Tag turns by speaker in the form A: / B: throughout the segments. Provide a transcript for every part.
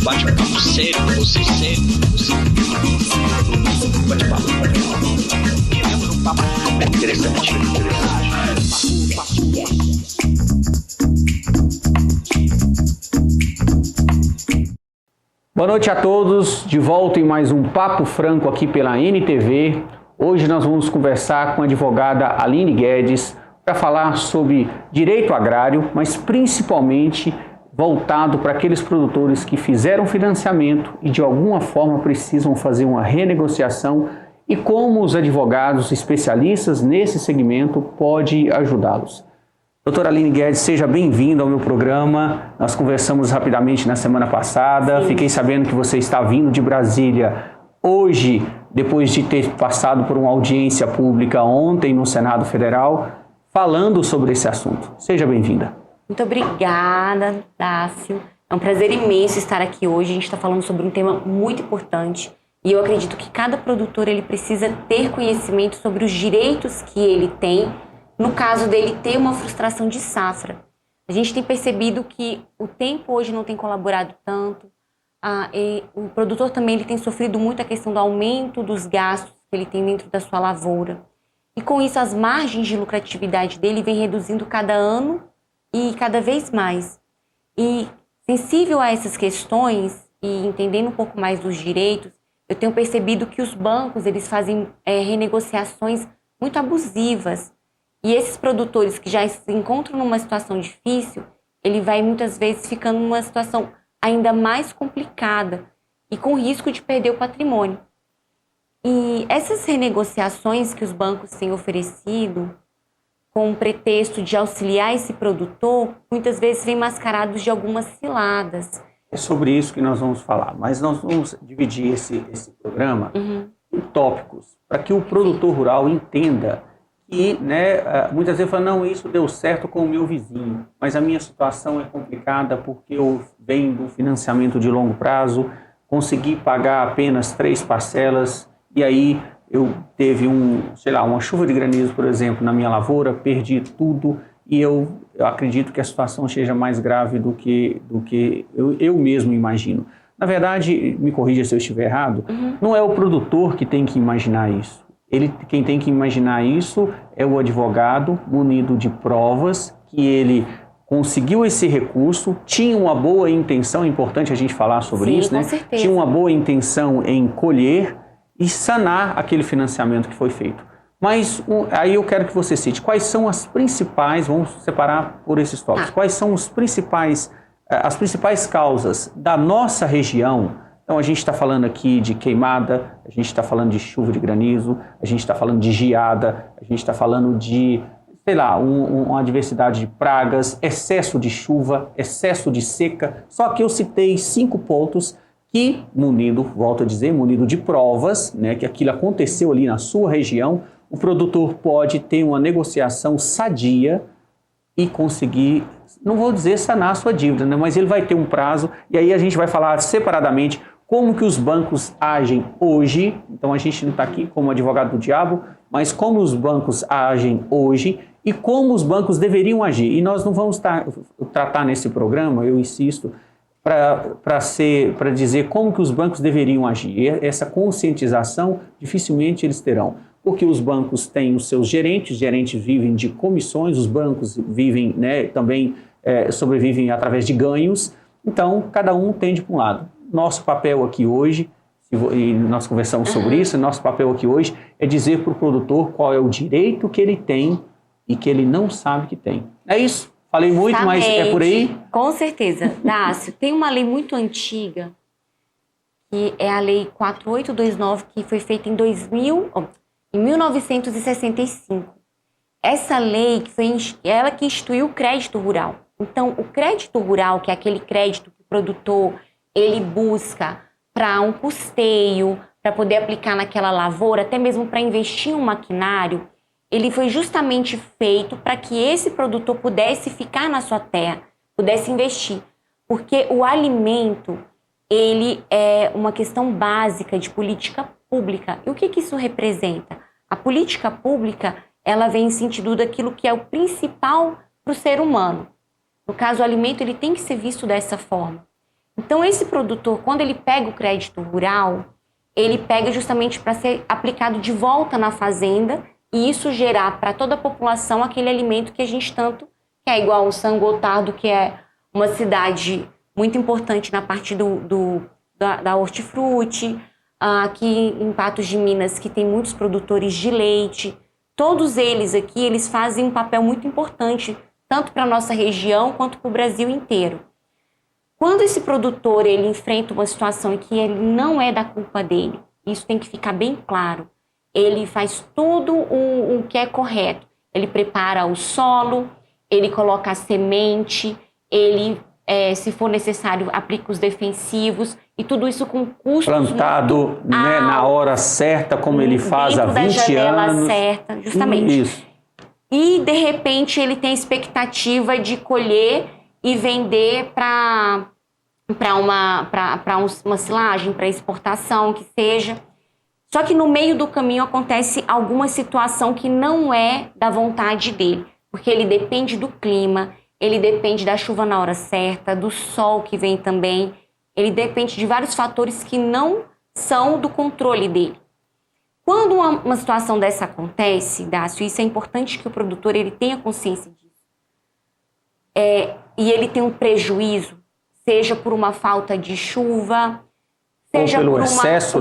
A: bate-papo sério com você, sério. Bate-papo. Um papo interessante.
B: Boa noite a todos, de volta em mais um Papo Franco aqui pela NTV. Hoje nós vamos conversar com a advogada Aline Guedes para falar sobre direito agrário, mas principalmente voltado para aqueles produtores que fizeram financiamento e de alguma forma precisam fazer uma renegociação e como os advogados especialistas nesse segmento podem ajudá-los. Doutora Aline Guedes, seja bem-vinda ao meu programa. Nós conversamos rapidamente na semana passada.
C: Sim.
B: Fiquei sabendo que você está vindo de Brasília hoje, depois de ter passado por uma audiência pública ontem no Senado Federal, falando sobre esse assunto. Seja bem-vinda.
C: Muito obrigada, Dácio. É um prazer imenso estar aqui hoje. A gente está falando sobre um tema muito importante e eu acredito que cada produtor ele precisa ter conhecimento sobre os direitos que ele tem no caso dele ter uma frustração de safra. A gente tem percebido que o tempo hoje não tem colaborado tanto. E o produtor também ele tem sofrido muito a questão do aumento dos gastos que ele tem dentro da sua lavoura. E com isso as margens de lucratividade dele vem reduzindo cada ano e cada vez mais. E sensível a essas questões e entendendo um pouco mais dos direitos, eu tenho percebido que os bancos eles fazem renegociações muito abusivas. E esses produtores que já se encontram numa situação difícil, ele vai muitas vezes ficando numa situação ainda mais complicada e com risco de perder o patrimônio. E essas renegociações que os bancos têm oferecido, com o pretexto de auxiliar esse produtor, muitas vezes vêm mascarados de algumas ciladas.
B: É sobre isso que nós vamos falar, mas nós vamos dividir esse programa em tópicos, para que o produtor rural entenda que, muitas vezes fala, não, isso deu certo com o meu vizinho, mas a minha situação é complicada porque eu venho do financiamento de longo prazo, consegui pagar apenas 3 parcelas e aí eu teve uma chuva de granizo, por exemplo, na minha lavoura, perdi tudo e eu acredito que a situação seja mais grave do que eu mesmo imagino. Na verdade, me corrija se eu estiver errado, não é o produtor que tem que imaginar isso. Quem tem que imaginar isso é o advogado munido de provas que ele conseguiu esse recurso, tinha uma boa intenção, é importante a gente falar sobre isso,
C: com certeza.
B: Tinha uma boa intenção em colher e sanar aquele financiamento que foi feito. Mas aí eu quero que você cite quais são as principais, vamos separar por esses tópicos, quais são as principais causas da nossa região. Então a gente está falando aqui de queimada, a gente está falando de chuva de granizo, a gente está falando de geada, a gente está falando de, uma diversidade de pragas, excesso de chuva, excesso de seca. Só que eu citei 5 pontos que, volto a dizer, munido de provas, que aquilo aconteceu ali na sua região, o produtor pode ter uma negociação sadia e conseguir, não vou dizer sanar a sua dívida, mas ele vai ter um prazo e aí a gente vai falar separadamente como que os bancos agem hoje. Então a gente não está aqui como advogado do diabo, mas como os bancos agem hoje e como os bancos deveriam agir. E nós não vamos tratar nesse programa, eu insisto, para dizer como que os bancos deveriam agir. E essa conscientização dificilmente eles terão, porque os bancos têm os seus gerentes vivem de comissões, os bancos vivem, também sobrevivem através de ganhos, então cada um tende para um lado. Nosso papel aqui hoje, e nós conversamos sobre isso, nosso papel aqui hoje é dizer para o produtor qual é o direito que ele tem e que ele não sabe que tem. É isso? Falei muito, mas é por aí?
C: Com certeza. Dácio, tem uma lei muito antiga, que é a Lei 4829, que foi feita em 1965. Essa lei foi ela que instituiu o crédito rural. Então, o crédito rural, que é aquele crédito que o produtor ele busca para um custeio, para poder aplicar naquela lavoura, até mesmo para investir em um maquinário, ele foi justamente feito para que esse produtor pudesse ficar na sua terra, pudesse investir. Porque o alimento, ele é uma questão básica de política pública. E o que isso representa? A política pública, ela vem em sentido daquilo que é o principal para o ser humano. No caso, o alimento ele tem que ser visto dessa forma. Então, esse produtor, quando ele pega o crédito rural, ele pega justamente para ser aplicado de volta na fazenda e isso gerar para toda a população aquele alimento que a gente tanto quer, igual o São Gotardo, que é uma cidade muito importante na parte da hortifruti, aqui em Patos de Minas, que tem muitos produtores de leite. Todos eles aqui, eles fazem um papel muito importante, tanto para a nossa região quanto para o Brasil inteiro. Quando esse produtor ele enfrenta uma situação em que ele não é da culpa dele, isso tem que ficar bem claro. Ele faz tudo o que é correto. Ele prepara o solo, ele coloca a semente, ele, se for necessário, aplica os defensivos e tudo isso com custos
B: plantado, né, na hora certa, como ele faz há 20 anos. Dentro da janela certa,
C: justamente.
B: Isso.
C: E, de repente, ele tem a expectativa de colher e vender para uma silagem, para exportação, que seja. Só que no meio do caminho acontece alguma situação que não é da vontade dele, porque ele depende do clima, ele depende da chuva na hora certa, do sol que vem também, ele depende de vários fatores que não são do controle dele. Quando uma situação dessa acontece, Dácio, isso é importante que o produtor ele tenha consciência disso. E ele tem um prejuízo, seja por uma falta de chuva, seja
B: pelo
C: por
B: excesso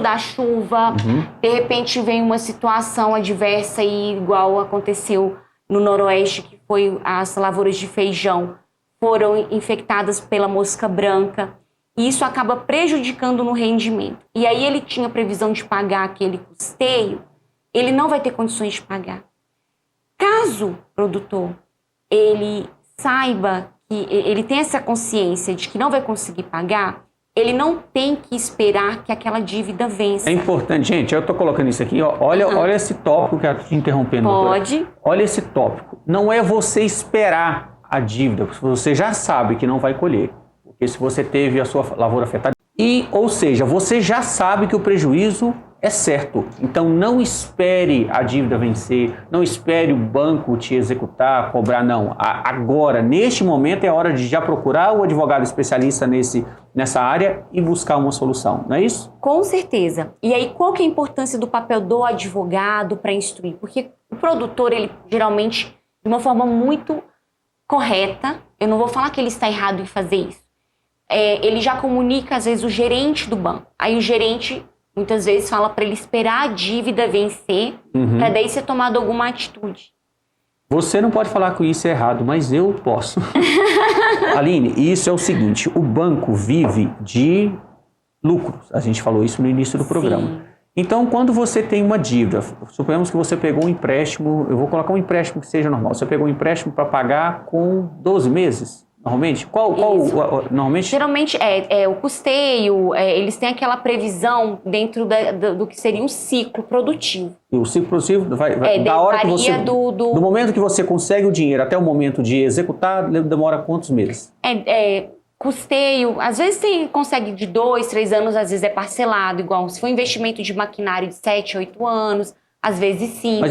C: da chuva. De repente vem uma situação adversa e igual aconteceu no Noroeste, que foi as lavouras de feijão foram infectadas pela mosca branca. E isso acaba prejudicando no rendimento. E aí ele tinha previsão de pagar aquele custeio, ele não vai ter condições de pagar. Caso o produtor ele saiba que ele tem essa consciência de que não vai conseguir pagar, ele não tem que esperar que aquela dívida vença.
B: É importante, gente, eu estou colocando isso aqui, ó, olha esse tópico que eu estou te interrompendo.
C: Pode.
B: Doutora. Olha esse tópico. Não é você esperar a dívida, porque você já sabe que não vai colher. Porque se você teve a sua lavoura afetada, ou seja, você já sabe que o prejuízo é certo. Então não espere a dívida vencer, não espere o banco te executar, cobrar, não. Agora, neste momento, é a hora de já procurar o advogado especialista nessa área e buscar uma solução, não é isso?
C: Com certeza. E aí, qual que é a importância do papel do advogado para instruir? Porque o produtor, ele geralmente, de uma forma muito correta, eu não vou falar que ele está errado em fazer isso, ele já comunica, às vezes, o gerente do banco. Aí o gerente, muitas vezes, fala para ele esperar a dívida vencer, para daí ser tomado alguma atitude.
B: Você não pode falar que isso é errado, mas eu posso. Aline, isso é o seguinte, o banco vive de lucros. A gente falou isso no início do programa.
C: Sim.
B: Então, quando você tem uma dívida, suponhamos que você pegou um empréstimo, eu vou colocar um empréstimo que seja normal, você pegou um empréstimo para pagar com 12 meses, normalmente? Normalmente?
C: Geralmente o custeio, eles têm aquela previsão dentro do que seria um ciclo produtivo.
B: E o ciclo produtivo vai da hora que você... Do momento que você consegue o dinheiro até o momento de executar, demora quantos meses?
C: Custeio, às vezes você consegue de 2, 3 anos, às vezes é parcelado, igual se for investimento de maquinário de 7, 8 anos, às vezes sim.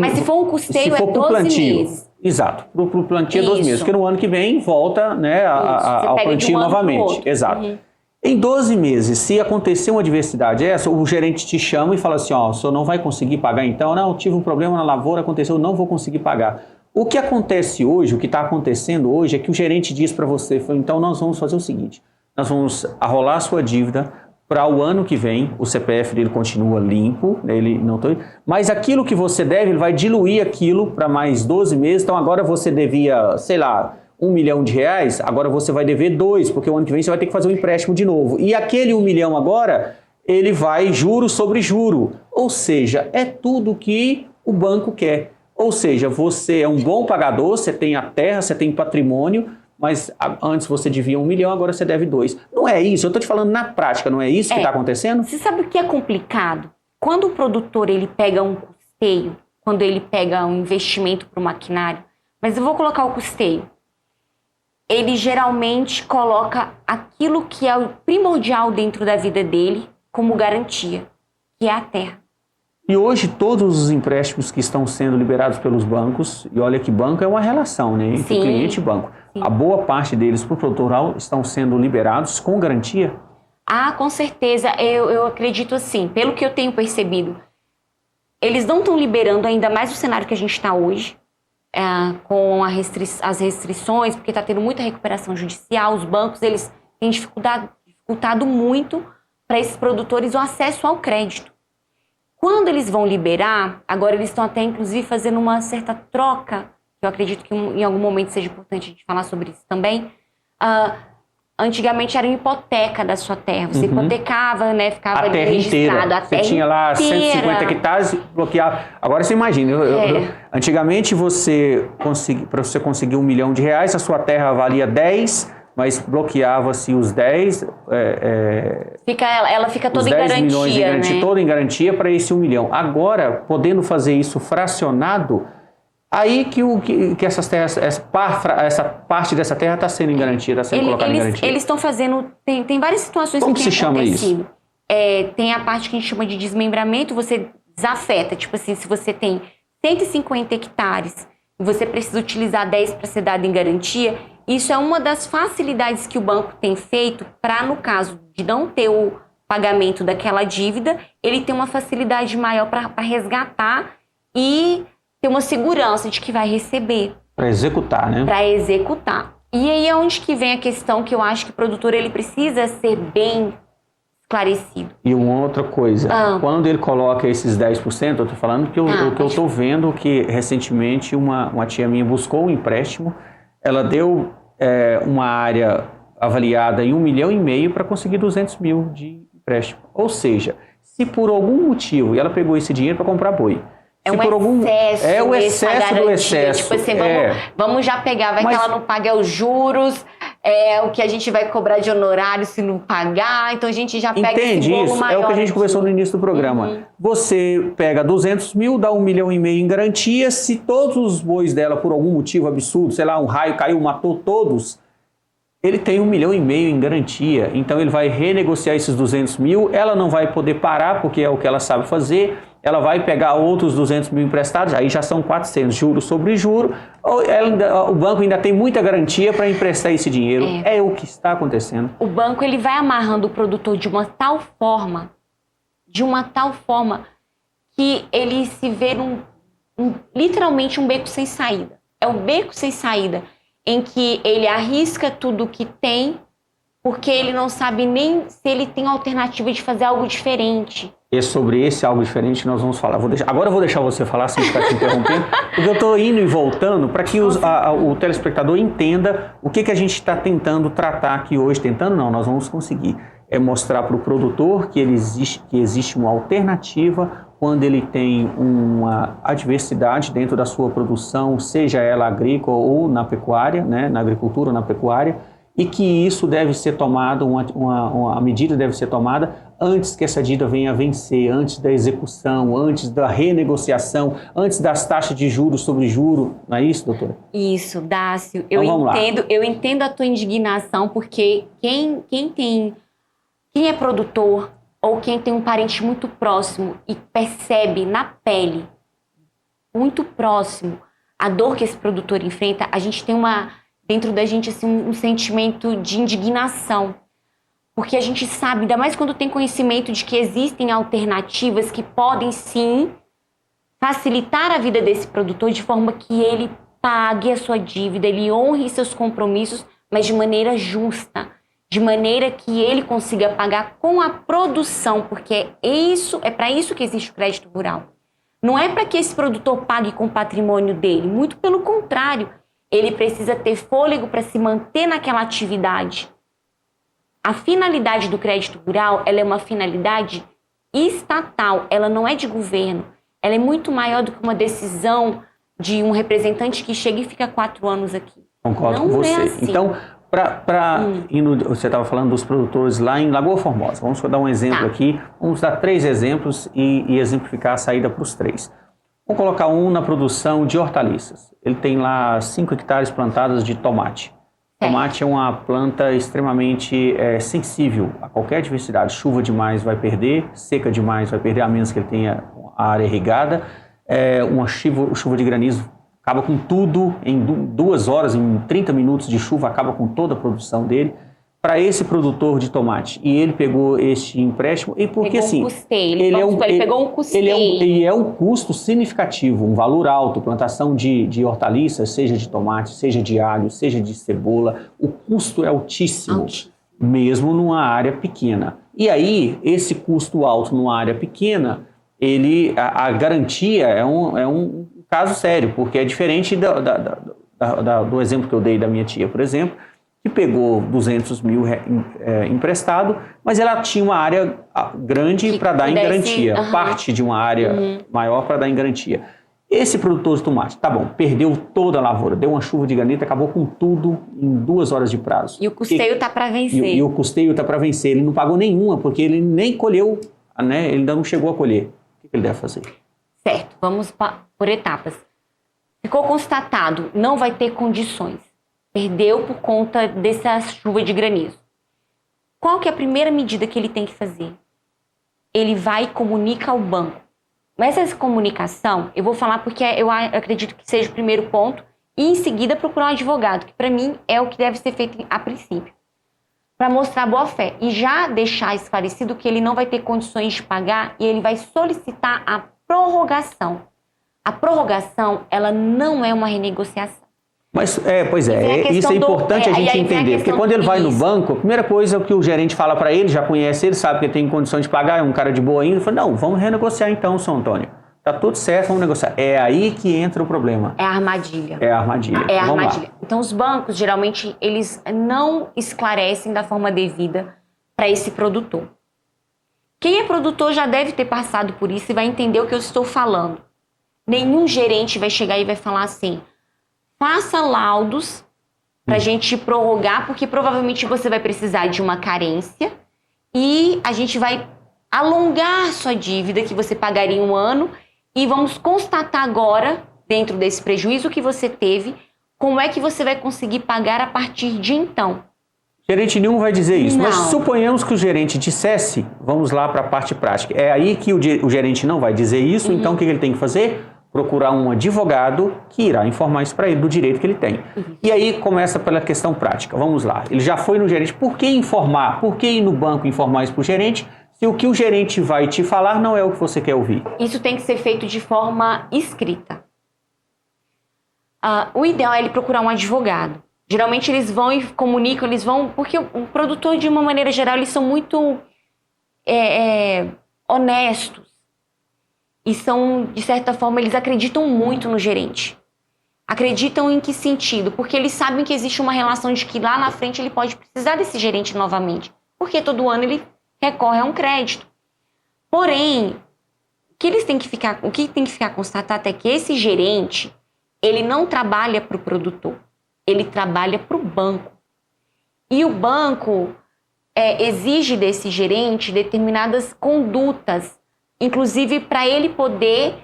C: Mas se for um custeio, é 12 meses.
B: Exato, para o plantio é 12 meses, porque no ano que vem volta, né, ao plantio novamente. Exato. Em 12 meses, se acontecer uma adversidade o gerente te chama e fala assim, o senhor não vai conseguir pagar então? Não, tive um problema na lavoura, aconteceu, não vou conseguir pagar. O que acontece hoje, o que está acontecendo hoje é que o gerente diz para você, então nós vamos fazer o seguinte, nós vamos arrolar a sua dívida para o ano que vem, o CPF dele continua limpo, mas aquilo que você deve, ele vai diluir aquilo para mais 12 meses, então agora você devia, sei lá, R$1 milhão, agora você vai dever 2, porque o ano que vem você vai ter que fazer um empréstimo de novo. E aquele 1 milhão agora, ele vai juro sobre juro, ou seja, é tudo que o banco quer. Ou seja, você é um bom pagador, você tem a terra, você tem patrimônio, mas antes você devia 1 milhão, agora você deve 2. Não é isso, eu estou te falando na prática, não é isso que está acontecendo?
C: Você sabe o que é complicado? Quando o produtor ele pega um custeio, quando ele pega um investimento para o maquinário, mas eu vou colocar o custeio, ele geralmente coloca aquilo que é o primordial dentro da vida dele como garantia, que é a terra.
B: E hoje todos os empréstimos que estão sendo liberados pelos bancos, e olha que banco é uma relação, né, entre
C: Sim.
B: cliente e banco,
C: Sim.
B: a boa parte deles para o produtor rural estão sendo liberados com garantia?
C: Ah, com certeza, eu acredito assim, pelo que eu tenho percebido, eles não estão liberando ainda mais o cenário que a gente está hoje, com as restrições, porque está tendo muita recuperação judicial, os bancos eles têm dificultado muito para esses produtores o acesso ao crédito. Quando eles vão liberar, agora eles estão até inclusive fazendo uma certa troca, que eu acredito que em algum momento seja importante a gente falar sobre isso também. Antigamente era uma hipoteca da sua terra, você hipotecava, né, ficava
B: A terra
C: registrado.
B: inteira. Você tinha lá 150 hectares, bloqueava. Agora você imagina, antigamente para você conseguir R$1 milhão, a sua terra valia 10, mas bloqueava-se os 10.
C: Ela fica toda em
B: 10
C: garantia,
B: milhões em garantia,
C: né?
B: toda em garantia para esse 1 milhão. Agora, podendo fazer isso fracionado, aí que essas terras, essa parte dessa terra está sendo em garantia, está sendo colocada em garantia.
C: Eles estão fazendo. Tem várias situações
B: Como
C: que
B: se
C: têm
B: chama
C: acontecido.
B: isso?
C: Tem a parte que a gente chama de desmembramento, você desafeta. Tipo assim, se você tem 150 hectares e você precisa utilizar 10 para ser dado em garantia, isso é uma das facilidades que o banco tem feito para, no caso de não ter o pagamento daquela dívida, ele tem uma facilidade maior para resgatar e ter uma segurança de que vai receber.
B: Para executar, né?
C: Para executar. E aí é onde que vem a questão que eu acho que o produtor ele precisa ser bem esclarecido.
B: E uma outra coisa, quando ele coloca esses 10%, eu estou falando que eu estou vendo que recentemente uma tia minha buscou um empréstimo, ela deu uma área avaliada em 1,5 milhão para conseguir 200 mil de empréstimo. Ou seja, se por algum motivo, e ela pegou esse dinheiro para comprar boi,
C: excesso.
B: É o excesso do excesso.
C: Tipo assim, vamos já pegar, que ela não paga os juros, o que a gente vai cobrar de honorário se não pagar, então a gente já pega esse bolo
B: isso?
C: maior.
B: É o que a gente conversou no início do programa. Você pega 200 mil, dá 1,5 milhão em garantia, se todos os bois dela, por algum motivo absurdo, sei lá, um raio caiu, matou todos, ele tem 1,5 milhão em garantia, então ele vai renegociar esses 200 mil, ela não vai poder parar, porque é o que ela sabe fazer, ela vai pegar outros 200 mil emprestados, aí já são 400, juros sobre juro, o banco ainda tem muita garantia para emprestar esse dinheiro. É o que está acontecendo.
C: O banco ele vai amarrando o produtor de uma tal forma que ele se vê literalmente um beco sem saída. É um beco sem saída em que ele arrisca tudo que tem, porque ele não sabe nem se ele tem alternativa de fazer algo diferente.
B: E sobre esse algo diferente nós vamos falar. Agora eu vou deixar você falar sem ficar te interrompendo, porque eu estou indo e voltando para que o telespectador entenda o que a gente está tentando tratar aqui hoje. Tentando não, nós vamos conseguir. É mostrar para o produtor que existe uma alternativa quando ele tem uma adversidade dentro da sua produção, seja ela agrícola ou na pecuária, né, na agricultura ou na pecuária, e que isso deve ser tomado, a medida deve ser tomada antes que essa dívida venha a vencer, antes da execução, antes da renegociação, antes das taxas de juros sobre juro. Não é isso, doutora?
C: Isso, Dácio.
B: Então,
C: eu entendo a tua indignação, porque quem é produtor ou quem tem um parente muito próximo e percebe na pele, muito próximo, a dor que esse produtor enfrenta, a gente tem dentro da gente assim, um sentimento de indignação. Porque a gente sabe, ainda mais quando tem conhecimento de que existem alternativas que podem sim facilitar a vida desse produtor de forma que ele pague a sua dívida, ele honre seus compromissos, mas de maneira justa, de maneira que ele consiga pagar com a produção, porque é para isso que existe o crédito rural. Não é para que esse produtor pague com o patrimônio dele, muito pelo contrário, ele precisa ter fôlego para se manter naquela atividade. A finalidade do crédito rural, ela é uma finalidade estatal, ela não é de governo. Ela é muito maior do que uma decisão de um representante que chega e fica 4 anos aqui.
B: Concordo com você.
C: Assim.
B: Então, você estava falando dos produtores lá em Lagoa Formosa. Vamos dar um exemplo aqui. Vamos dar 3 exemplos e exemplificar a saída para os 3. Vamos colocar um na produção de hortaliças. Ele tem lá 5 hectares plantadas de tomate. Tomate é uma planta extremamente sensível a qualquer adversidade. Chuva demais vai perder, seca demais vai perder, a menos que ele tenha a área irrigada. Uma chuva de granizo acaba com tudo, em 2 horas, em 30 minutos de chuva, acaba com toda a produção dele. Para esse produtor de tomate, e ele pegou este empréstimo, e porque assim,
C: ele pegou um custeio.
B: Ele é um custo significativo, um valor alto, plantação de hortaliças, seja de tomate, seja de alho, seja de cebola, o custo é altíssimo, mesmo numa área pequena. E aí, esse custo alto numa área pequena, a garantia é um caso sério, porque é diferente do exemplo que eu dei da minha tia, por exemplo, que pegou 200 mil emprestado, mas ela tinha uma área grande para dar em garantia, parte de uma área maior para dar em garantia. Esse produtor de tomate, tá bom, perdeu toda a lavoura, deu uma chuva de granizo, acabou com tudo em 2 horas de prazo.
C: E o custeio está para vencer.
B: E o custeio está para vencer, ele não pagou nenhuma, porque ele nem colheu, né, ele ainda não chegou a colher. O que ele deve fazer?
C: Certo, vamos por etapas. Ficou constatado, não vai ter condições. Perdeu por conta dessa chuva de granizo. Qual que é a primeira medida que ele tem que fazer? Ele vai e comunica ao banco. Mas essa comunicação, eu vou falar porque eu acredito que seja o primeiro ponto, e em seguida procurar um advogado, que para mim é o que deve ser feito a princípio, para mostrar boa fé e já deixar esclarecido que ele não vai ter condições de pagar e ele vai solicitar a prorrogação. A prorrogação, ela não é uma renegociação.
B: Mas, isso é importante a gente entender, porque quando ele vai no banco, a primeira coisa que o gerente fala para ele, já conhece ele, sabe que ele tem condições de pagar, é um cara de boa ainda, fala, não, vamos renegociar então, São Antônio. Tá tudo certo, vamos negociar. É aí que entra o problema.
C: É a armadilha.
B: É a armadilha.
C: É a armadilha. Então, os bancos, geralmente, eles não esclarecem da forma devida para esse produtor. Quem é produtor já deve ter passado por isso e vai entender o que eu estou falando. Nenhum gerente vai chegar e vai falar assim, faça laudos para a gente prorrogar, porque provavelmente você vai precisar de uma carência e a gente vai alongar sua dívida que você pagaria em 1 ano e vamos constatar agora, dentro desse prejuízo que você teve, como é que você vai conseguir pagar a partir de então.
B: Gerente nenhum vai dizer isso,
C: não.
B: Mas suponhamos que o gerente dissesse, vamos lá para a parte prática. É aí que o gerente não vai dizer isso, então o que ele tem que fazer? Procurar um advogado que irá informar isso para ele, do direito que ele tem. E aí começa pela questão prática. Vamos lá. Ele já foi no gerente. Por que informar? Por que ir no banco informar isso para o gerente, se o que o gerente vai te falar não é o que você quer ouvir?
C: Isso tem que ser feito de forma escrita. O ideal é ele procurar um advogado. Geralmente eles vão e comunicam, porque o produtor, de uma maneira geral, eles são muito honestos. E são, de certa forma, eles acreditam muito no gerente. Acreditam em que sentido? Porque eles sabem que existe uma relação de que lá na frente ele pode precisar desse gerente novamente. Porque todo ano ele recorre a um crédito. Porém, o que tem que ficar constatado é que esse gerente, ele não trabalha para o produtor. Ele trabalha para o banco. E o banco exige desse gerente determinadas condutas, inclusive para ele poder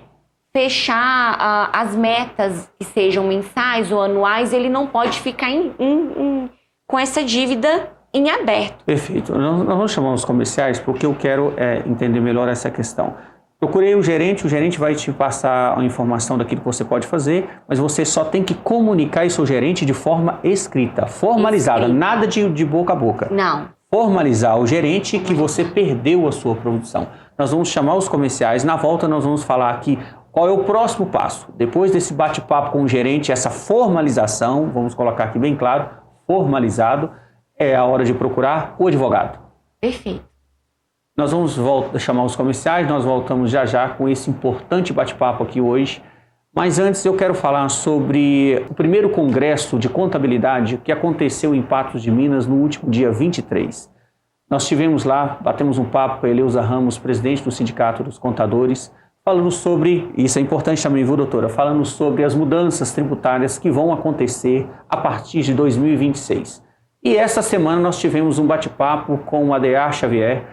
C: fechar as metas que sejam mensais ou anuais, ele não pode ficar com essa dívida em aberto.
B: Perfeito. Nós vamos chamar os comerciais porque eu quero entender melhor essa questão. Procurei o gerente vai te passar a informação daquilo que você pode fazer, mas você só tem que comunicar isso ao gerente de forma escrita, formalizada, nada de boca a boca.
C: Não.
B: Formalizar ao gerente que você perdeu a sua produção. Nós vamos chamar os comerciais, na volta nós vamos falar aqui qual é o próximo passo. Depois desse bate-papo com o gerente, essa formalização, vamos colocar aqui bem claro, formalizado, é a hora de procurar o advogado.
C: Perfeito.
B: Nós vamos chamar os comerciais, nós voltamos já com esse importante bate-papo aqui hoje. Mas antes eu quero falar sobre o primeiro congresso de contabilidade que aconteceu em Patos de Minas no último dia 23. Nós estivemos lá, batemos um papo com a Eleusa Ramos, presidente do Sindicato dos Contadores, falando sobre, isso é importante também, viu, doutora? Falando sobre as mudanças tributárias que vão acontecer a partir de 2026. E essa semana nós tivemos um bate-papo com o Adear Xavier,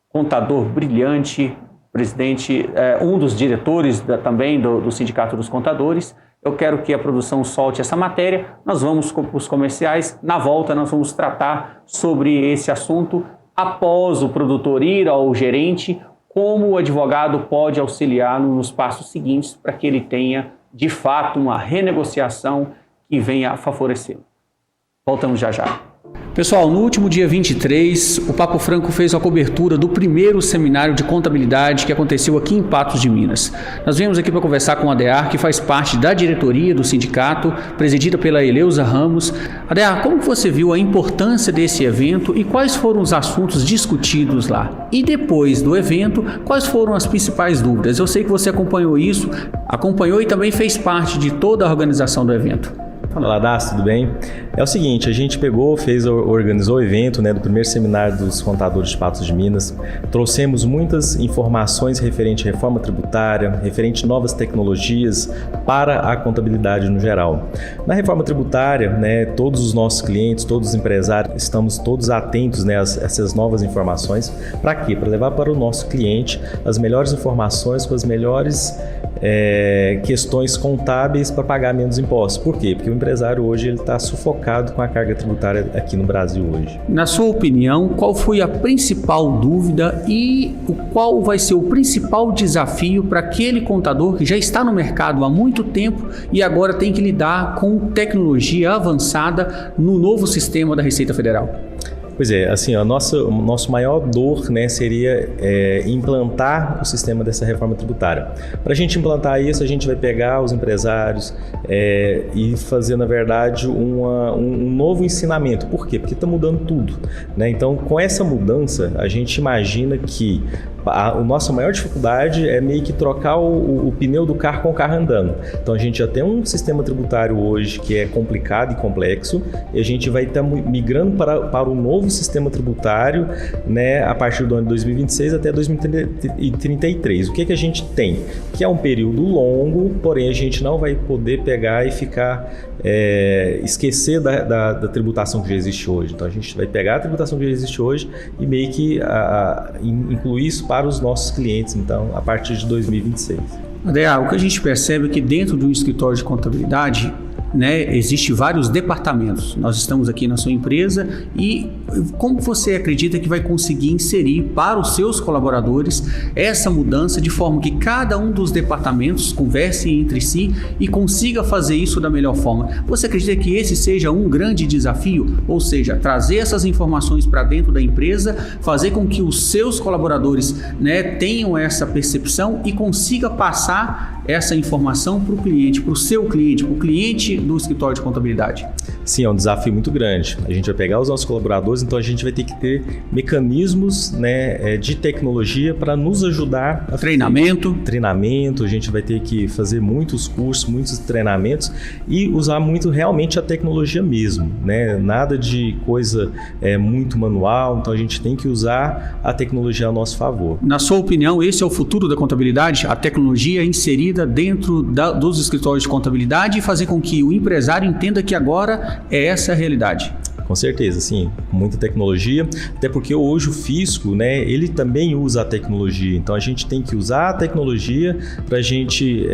B: contador brilhante, presidente, um dos diretores também do Sindicato dos Contadores, Eu quero que a produção solte essa matéria. Nós vamos para os comerciais. Na volta, nós vamos tratar sobre esse assunto após o produtor ir ao gerente, como o advogado pode auxiliá-lo nos passos seguintes para que ele tenha, de fato, uma renegociação que venha a favorecê-lo. Voltamos já já. Pessoal, no último dia 23, o Papo Franco fez a cobertura do primeiro seminário de contabilidade que aconteceu aqui em Patos de Minas. Nós viemos aqui para conversar com a ADEAR, que faz parte da diretoria do sindicato, presidida pela Eleusa Ramos. ADEAR, como você viu a importância desse evento e quais foram os assuntos discutidos lá? E depois do evento, quais foram as principais dúvidas? Eu sei que você acompanhou isso, acompanhou e também fez parte de toda a organização do evento.
D: Olá, Dácio, tudo bem? É o seguinte, a gente organizou o evento, né, do primeiro seminário dos contadores de Patos de Minas. Trouxemos muitas informações referente à reforma tributária, referente a novas tecnologias para a contabilidade no geral. Na reforma tributária, né, todos os nossos clientes, todos os empresários, estamos todos atentos, né, a essas novas informações. Para quê? Para levar para o nosso cliente as melhores informações com as melhores questões contábeis para pagar menos impostos. Por quê? Porque o empresário hoje ele está sufocado com a carga tributária aqui no Brasil hoje.
B: Na sua opinião, qual foi a principal dúvida e qual vai ser o principal desafio para aquele contador que já está no mercado há muito tempo e agora tem que lidar com tecnologia avançada no novo sistema da Receita Federal?
D: Pois é, assim, o nosso maior dor, né, seria implantar o sistema dessa reforma tributária. Para a gente implantar isso, a gente vai pegar os empresários e fazer, na verdade, um novo ensinamento. Por quê? Porque está mudando tudo, né? Então, com essa mudança, a gente imagina que a nossa maior dificuldade é meio que trocar o pneu do carro com o carro andando. Então a gente já tem um sistema tributário hoje que é complicado e complexo e a gente vai estar migrando para um novo sistema tributário, né, a partir do ano de 2026 até 2033. O que a gente tem? Que é um período longo, porém a gente não vai poder pegar e ficar esquecer da tributação que já existe hoje. Então a gente vai pegar a tributação que já existe hoje e meio que incluir isso para os nossos clientes, então, a partir de 2026.
B: ADEAR, o que a gente percebe é que dentro de um escritório de contabilidade, né, existe vários departamentos. Nós estamos aqui na sua empresa e como você acredita que vai conseguir inserir para os seus colaboradores essa mudança de forma que cada um dos departamentos converse entre si e consiga fazer isso da melhor forma? Você acredita que esse seja um grande desafio? Ou seja, trazer essas informações para dentro da empresa, fazer com que os seus colaboradores, né, tenham essa percepção e consiga passar essa informação para o cliente, para o seu cliente, para o cliente do escritório de contabilidade?
D: Sim, é um desafio muito grande. A gente vai pegar os nossos colaboradores, então a gente vai ter que ter mecanismos, né, de tecnologia para nos ajudar a
B: treinamento,
D: a gente vai ter que fazer muitos cursos, muitos treinamentos e usar muito realmente a tecnologia mesmo, né? Nada de coisa muito manual, então a gente tem que usar a tecnologia ao nosso favor.
B: Na sua opinião, esse é o futuro da contabilidade? A tecnologia inserida dentro dos escritórios de contabilidade e fazer com que o empresário entenda que agora é essa a realidade?
D: Com certeza, sim, muita tecnologia, até porque hoje o fisco, né, ele também usa a tecnologia, então a gente tem que usar a tecnologia para a gente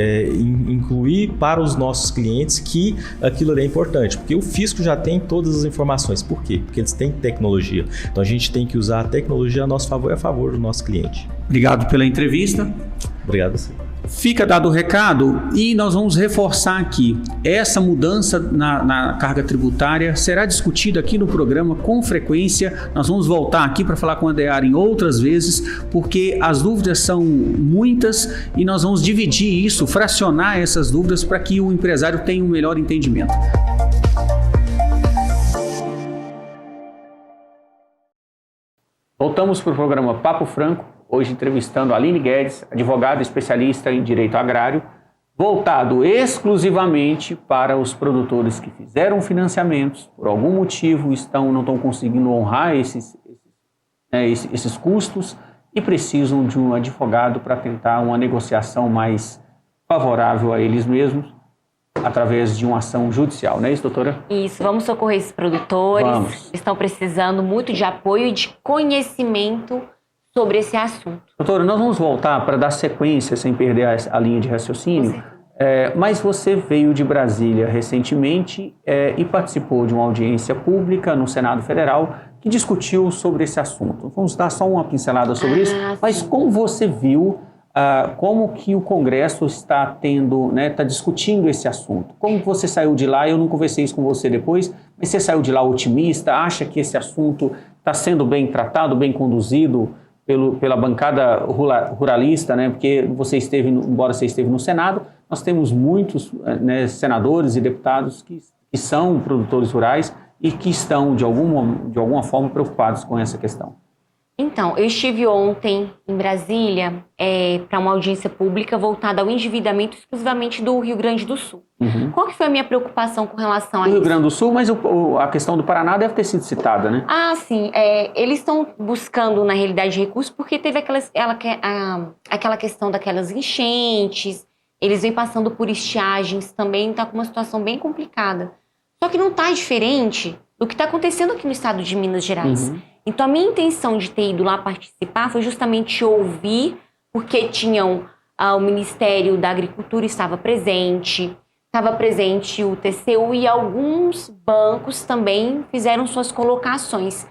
D: incluir para os nossos clientes que aquilo é importante, porque o fisco já tem todas as informações. Por quê? Porque eles têm tecnologia, então a gente tem que usar a tecnologia a nosso favor e a favor do nosso cliente.
B: Obrigado pela entrevista.
D: Obrigado a você.
B: Fica dado o recado e nós vamos reforçar aqui. Essa mudança na carga tributária será discutida aqui no programa com frequência. Nós vamos voltar aqui para falar com a ADEAR em outras vezes, porque as dúvidas são muitas e nós vamos dividir isso, fracionar essas dúvidas para que o empresário tenha um melhor entendimento. Voltamos para o programa Papo Franco. Hoje entrevistando a Aline Guedes, advogada especialista em direito agrário, voltado exclusivamente para os produtores que fizeram financiamentos, por algum motivo não estão conseguindo honrar esses custos e precisam de um advogado para tentar uma negociação mais favorável a eles mesmos através de uma ação judicial, não é isso, doutora?
C: Isso, vamos socorrer esses produtores.
B: Vamos.
C: Estão precisando muito de apoio e de conhecimento sobre esse assunto.
B: Doutora, nós vamos voltar para dar sequência, sem perder a linha de raciocínio, Mas você veio de Brasília recentemente e participou de uma audiência pública no Senado Federal que discutiu sobre esse assunto. Vamos dar só uma pincelada sobre isso. Mas como você viu, como que o Congresso está tendo, né, está discutindo esse assunto? Como você saiu de lá? Eu não conversei isso com você depois, mas você saiu de lá otimista? Acha que esse assunto está sendo bem tratado, bem conduzido pela bancada ruralista, né? Porque embora você esteve no Senado, nós temos muitos, né, senadores e deputados que são produtores rurais e que estão, de alguma forma, preocupados com essa questão.
C: Então, eu estive ontem em Brasília para uma audiência pública voltada ao endividamento exclusivamente do Rio Grande do Sul.
B: Uhum.
C: Qual que foi a minha preocupação com relação a isso?
B: Do Rio Grande do Sul, mas a questão do Paraná deve ter sido citada, né?
C: Sim. Eles estão buscando, na realidade, recursos porque teve aquela questão daquelas enchentes, eles vêm passando por estiagens também, está com uma situação bem complicada. Só que não está diferente do que está acontecendo aqui no estado de Minas Gerais.
B: Uhum.
C: Então, a minha intenção de ter ido lá participar foi justamente ouvir, porque o Ministério da Agricultura estava presente o TCU e alguns bancos também fizeram suas colocações.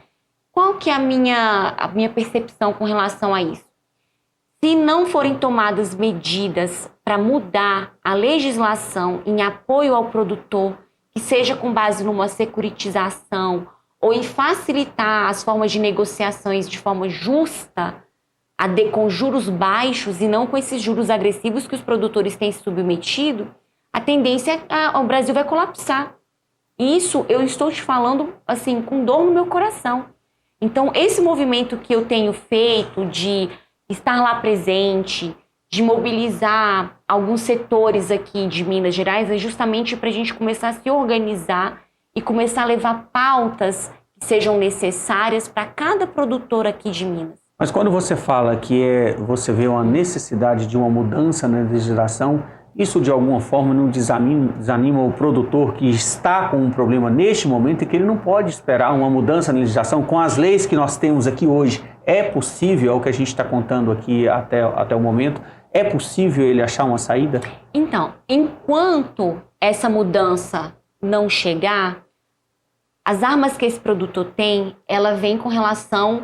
C: Qual que é a minha percepção com relação a isso? Se não forem tomadas medidas para mudar a legislação em apoio ao produtor, que seja com base numa securitização ou em facilitar as formas de negociações de forma justa, com juros baixos e não com esses juros agressivos que os produtores têm se submetido, a tendência é o Brasil vai colapsar. Isso eu estou te falando assim, com dor no meu coração. Então, esse movimento que eu tenho feito de estar lá presente, de mobilizar alguns setores aqui de Minas Gerais, é justamente para a gente começar a se organizar e começar a levar pautas que sejam necessárias para cada produtor aqui de Minas.
B: Mas quando você fala que você vê uma necessidade de uma mudança na legislação, isso de alguma forma não desanima o produtor que está com um problema neste momento e que ele não pode esperar uma mudança na legislação com as leis que nós temos aqui hoje? É possível, é o que a gente está contando aqui até o momento, é possível ele achar uma saída? Então,
C: enquanto essa mudança não chegar, as armas que esse produtor tem, ela vem com relação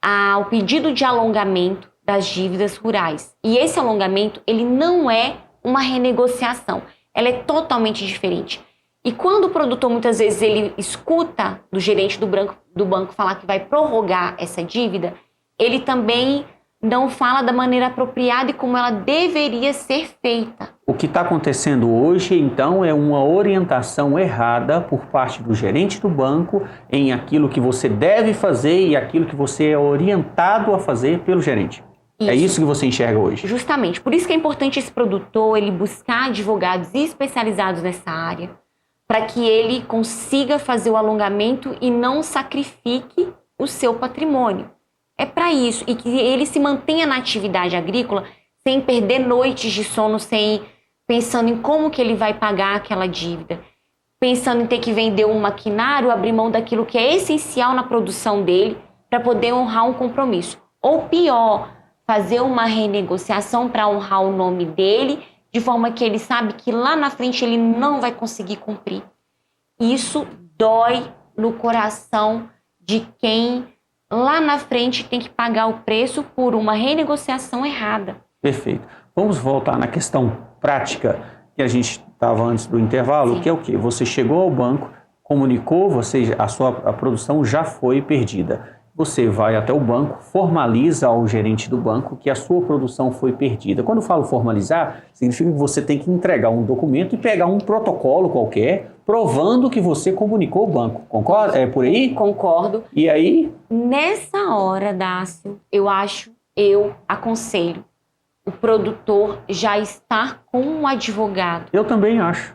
C: ao pedido de alongamento das dívidas rurais. E esse alongamento, ele não é uma renegociação, ela é totalmente diferente. E quando o produtor, muitas vezes, ele escuta do gerente do banco falar que vai prorrogar essa dívida, ele também não fala da maneira apropriada e como ela deveria ser feita.
B: O que está acontecendo hoje, então, é uma orientação errada por parte do gerente do banco em aquilo que você deve fazer e aquilo que você é orientado a fazer pelo gerente. Isso. É isso que você enxerga hoje?
C: Justamente. Por isso que é importante esse produtor ele buscar advogados especializados nessa área, para que ele consiga fazer o alongamento e não sacrifique o seu patrimônio. É para isso. E que ele se mantenha na atividade agrícola sem perder noites de sono, pensando em como que ele vai pagar aquela dívida, pensando em ter que vender um maquinário, abrir mão daquilo que é essencial na produção dele para poder honrar um compromisso. Ou pior, fazer uma renegociação para honrar o nome dele, de forma que ele sabe que lá na frente ele não vai conseguir cumprir. Isso dói no coração de quem lá na frente tem que pagar o preço por uma renegociação errada.
B: Perfeito. Vamos voltar na questão prática que a gente estava antes do intervalo. Sim. Que é o quê? Você chegou ao banco, comunicou, a produção já foi perdida. Você vai até o banco, formaliza ao gerente do banco que a sua produção foi perdida. Quando eu falo formalizar, significa que você tem que entregar um documento e pegar um protocolo qualquer, provando que você comunicou ao banco. Concorda? É por aí?
C: Concordo.
B: E aí?
C: Nessa hora, Dácio, eu aconselho o produtor já estar com um advogado.
B: Eu também acho.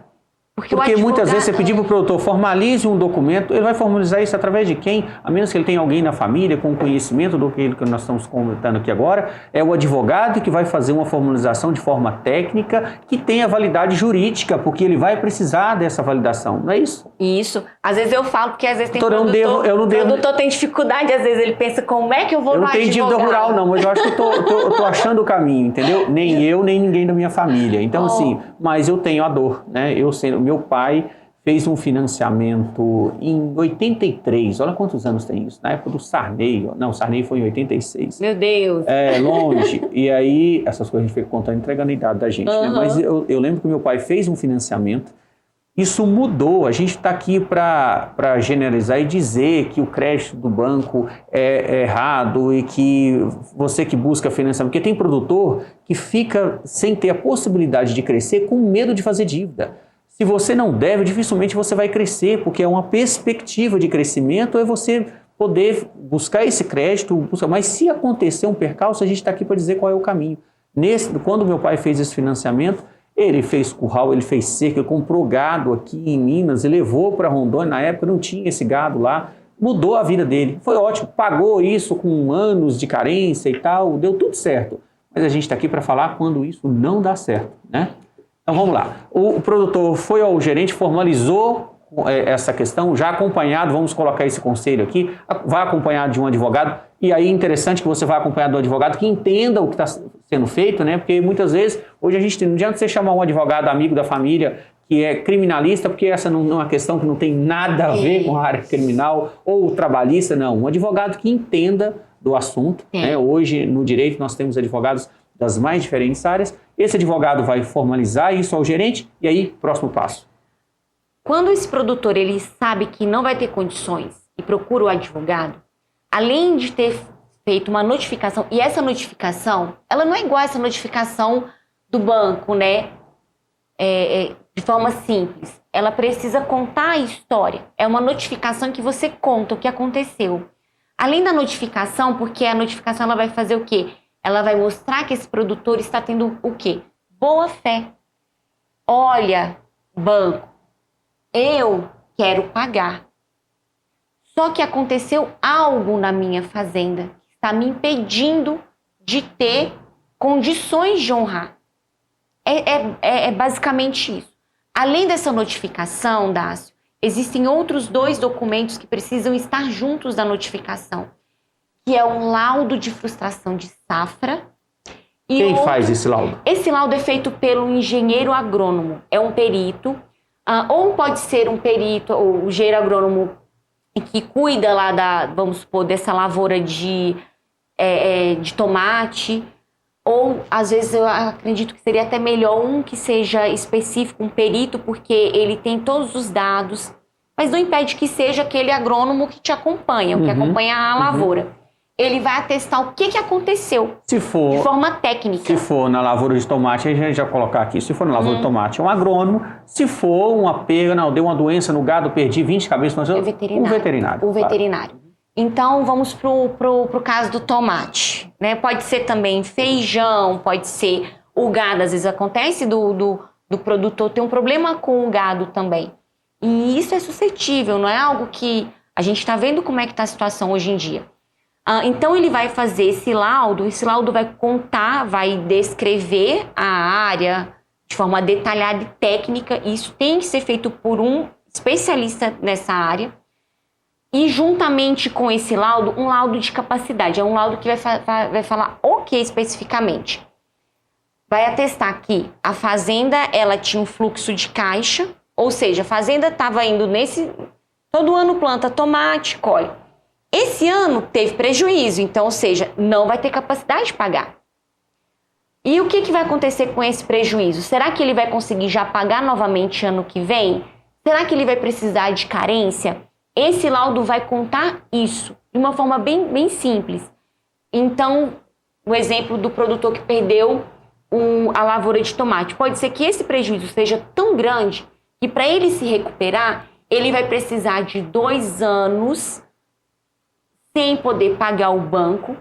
C: Porque
B: muitas vezes você pedir para o produtor formalize um documento, ele vai formalizar isso através de quem? A menos que ele tenha alguém na família com conhecimento do que nós estamos comentando aqui agora, é o advogado que vai fazer uma formalização de forma técnica que tenha validade jurídica, porque ele vai precisar dessa validação, não é isso?
C: Isso. Às vezes eu falo, porque às vezes tem
B: O
C: produtor tem dificuldade, às vezes ele pensa, como é que eu vou no advogado?
B: Eu não tenho dívida rural não, mas eu acho que eu tô achando o caminho, entendeu? Nem eu, nem ninguém da minha família. Então, assim, mas eu tenho a dor, né? Meu pai fez um financiamento em 83, olha quantos anos tem isso, na época do Sarney, não, o Sarney foi em 86.
C: Meu Deus!
B: É, longe, e aí, essas coisas a gente fica contando, entregando a idade da gente, né? Mas eu lembro que meu pai fez um financiamento, isso mudou, a gente está aqui para generalizar e dizer que o crédito do banco é errado e que você que busca financiamento, porque tem produtor que fica sem ter a possibilidade de crescer com medo de fazer dívida. Se você não deve, dificilmente você vai crescer, porque é uma perspectiva de crescimento, é você poder buscar esse crédito, mas se acontecer um percalço, a gente está aqui para dizer qual é o caminho. Quando meu pai fez esse financiamento, ele fez curral, ele fez cerca, ele comprou gado aqui em Minas e levou para Rondônia, na época não tinha esse gado lá, mudou a vida dele, foi ótimo, pagou isso com anos de carência e tal, deu tudo certo. Mas a gente está aqui para falar quando isso não dá certo, né? Então vamos lá, o produtor foi ao gerente, formalizou essa questão, já acompanhado, vamos colocar esse conselho aqui, vai acompanhado de um advogado, e aí interessante que você vai acompanhado de um advogado que entenda o que está sendo feito, né? Porque muitas vezes, hoje a gente não adianta você chamar um advogado amigo da família que é criminalista, porque essa não é uma questão que não tem nada a ver com a área criminal ou trabalhista, não. Um advogado que entenda do assunto, né? Hoje no direito nós temos advogados das mais diferentes áreas, esse advogado vai formalizar isso ao gerente e aí, próximo passo.
C: Quando esse produtor ele sabe que não vai ter condições e procura o advogado, além de ter feito uma notificação, e essa notificação, ela não é igual a essa notificação do banco, né? De forma simples. Ela precisa contar a história. É uma notificação que você conta o que aconteceu. Além da notificação, porque a notificação ela vai fazer o quê? Ela vai mostrar que esse produtor está tendo o quê? Boa fé. Olha, banco, eu quero pagar. Só que aconteceu algo na minha fazenda que está me impedindo de ter condições de honrar. É basicamente isso. Além dessa notificação, Dácio, existem outros 2 documentos que precisam estar juntos da notificação, que é um laudo de frustração de safra.
B: Quem faz esse laudo? Esse
C: laudo é feito pelo engenheiro agrônomo. É um perito, ou pode ser um perito, ou o engenheiro agrônomo que cuida lá vamos supor, dessa lavoura de tomate, ou às vezes eu acredito que seria até melhor um que seja específico, um perito, porque ele tem todos os dados, mas não impede que seja aquele agrônomo que te acompanha, que acompanha a lavoura. Ele vai atestar o que aconteceu, de forma técnica.
B: Se for na lavoura de tomate, a gente já colocar aqui, se for na lavoura de tomate, é um agrônomo. Se for uma perda, deu uma doença no gado, perdi 20 cabeças,
C: o veterinário. O veterinário. Então, vamos pro caso do tomate, né? Pode ser também feijão, pode ser o gado, às vezes acontece do produtor ter um problema com o gado também. E isso é suscetível, não é algo que a gente está vendo como é que está a situação hoje em dia. Então ele vai fazer esse laudo vai contar, vai descrever a área de forma detalhada e técnica, e isso tem que ser feito por um especialista nessa área, e juntamente com esse laudo, um laudo de capacidade, é um laudo que vai falar o que especificamente? Vai atestar que a fazenda, ela tinha um fluxo de caixa, ou seja, a fazenda estava indo todo ano planta tomate, colhe. Esse ano teve prejuízo, então, ou seja, não vai ter capacidade de pagar. E o que vai acontecer com esse prejuízo? Será que ele vai conseguir já pagar novamente ano que vem? Será que ele vai precisar de carência? Esse laudo vai contar isso de uma forma bem simples. Então, o exemplo do produtor que perdeu a lavoura de tomate. Pode ser que esse prejuízo seja tão grande que para ele se recuperar, ele vai precisar de 2 anos sem poder pagar o banco,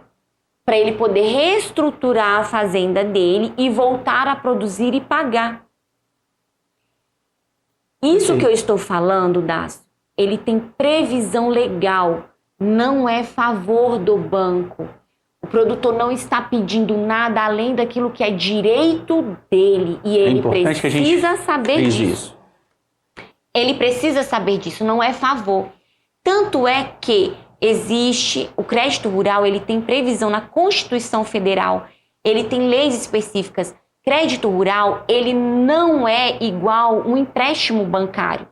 C: para ele poder reestruturar a fazenda dele e voltar a produzir e pagar. Isso que eu estou falando, Dácio, ele tem previsão legal, não é favor do banco. O produtor não está pedindo nada além daquilo que é direito dele e ele precisa saber disso. Ele precisa saber disso, não é favor. Tanto é que existe o crédito rural, ele tem previsão na Constituição Federal, ele tem leis específicas. Crédito rural, ele não é igual um empréstimo bancário.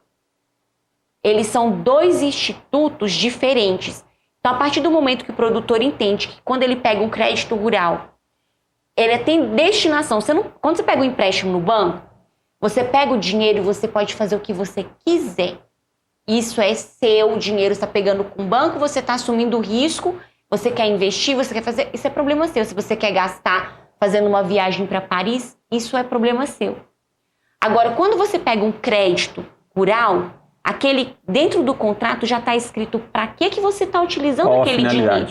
C: Eles são dois institutos diferentes. Então, a partir do momento que o produtor entende que quando ele pega um crédito rural, ele tem destinação. Quando você pega um empréstimo no banco, você pega o dinheiro e você pode fazer o que você quiser. Isso é seu, o dinheiro está pegando com o banco, você está assumindo o risco, você quer investir, você quer fazer, isso é problema seu. Se você quer gastar fazendo uma viagem para Paris, isso é problema seu. Agora, quando você pega um crédito rural, aquele dentro do contrato já está escrito para que você está utilizando aquele dinheiro.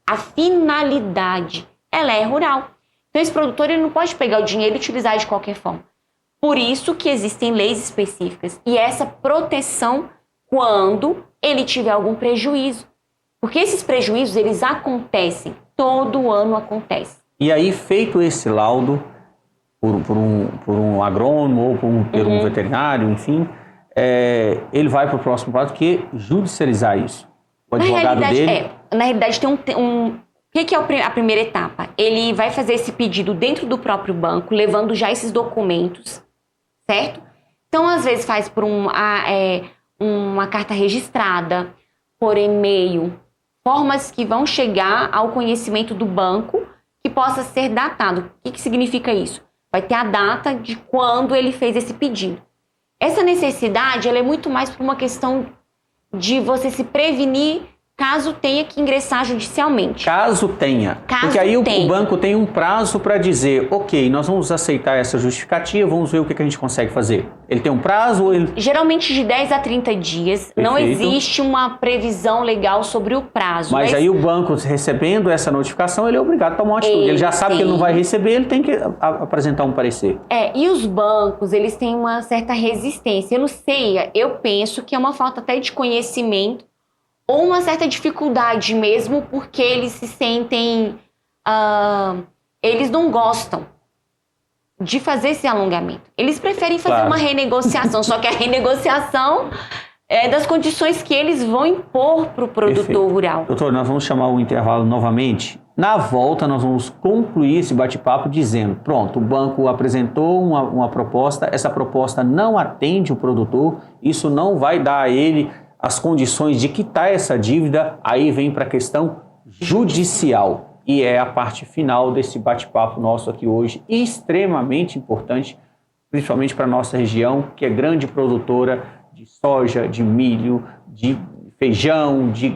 C: A finalidade, ela é rural. Então, esse produtor ele não pode pegar o dinheiro e utilizar de qualquer forma. Por isso que existem leis específicas e essa proteção quando ele tiver algum prejuízo. Porque esses prejuízos, eles acontecem, todo ano acontece. E
B: aí, feito esse laudo por um agrônomo ou por um veterinário, enfim, ele vai para o próximo passo, que é judicializar isso. O advogado dele... Na realidade, tem o que é a primeira etapa? Ele vai fazer esse pedido dentro do próprio banco, levando já esses documentos, certo? Então, às vezes, faz por uma carta registrada, por e-mail, formas que vão chegar ao conhecimento do banco que possa ser datado. O que significa isso? Vai ter a data de quando ele fez esse pedido. Essa necessidade ela é muito mais por uma questão de você se prevenir caso tenha que ingressar judicialmente. Caso tenha. Porque aí o banco tem um prazo para dizer, ok, nós vamos aceitar essa justificativa, vamos ver o que a gente consegue fazer. Ele tem um prazo ou ele... Geralmente de 10 a 30 dias. Perfeito. Não existe uma previsão legal sobre o prazo. Mas aí o banco, recebendo essa notificação, ele é obrigado a tomar uma atitude. Ele já sabe que ele não vai receber, ele tem que apresentar um parecer. E os bancos, eles têm uma certa resistência. Eu não sei, eu penso que é uma falta até de conhecimento ou uma certa dificuldade mesmo, porque eles se sentem... eles não gostam de fazer esse alongamento. Eles preferem fazer uma renegociação, só que a renegociação é das condições que eles vão impor para o produtor rural. Doutor, nós vamos chamar o intervalo novamente. Na volta, nós vamos concluir esse bate-papo dizendo, pronto, o banco apresentou uma proposta, essa proposta não atende o produtor, isso não vai dar a ele as condições de quitar essa dívida, aí vem para a questão judicial. E é a parte final desse bate-papo nosso aqui hoje, extremamente importante, principalmente para a nossa região, que é grande produtora de soja, de milho, de feijão, de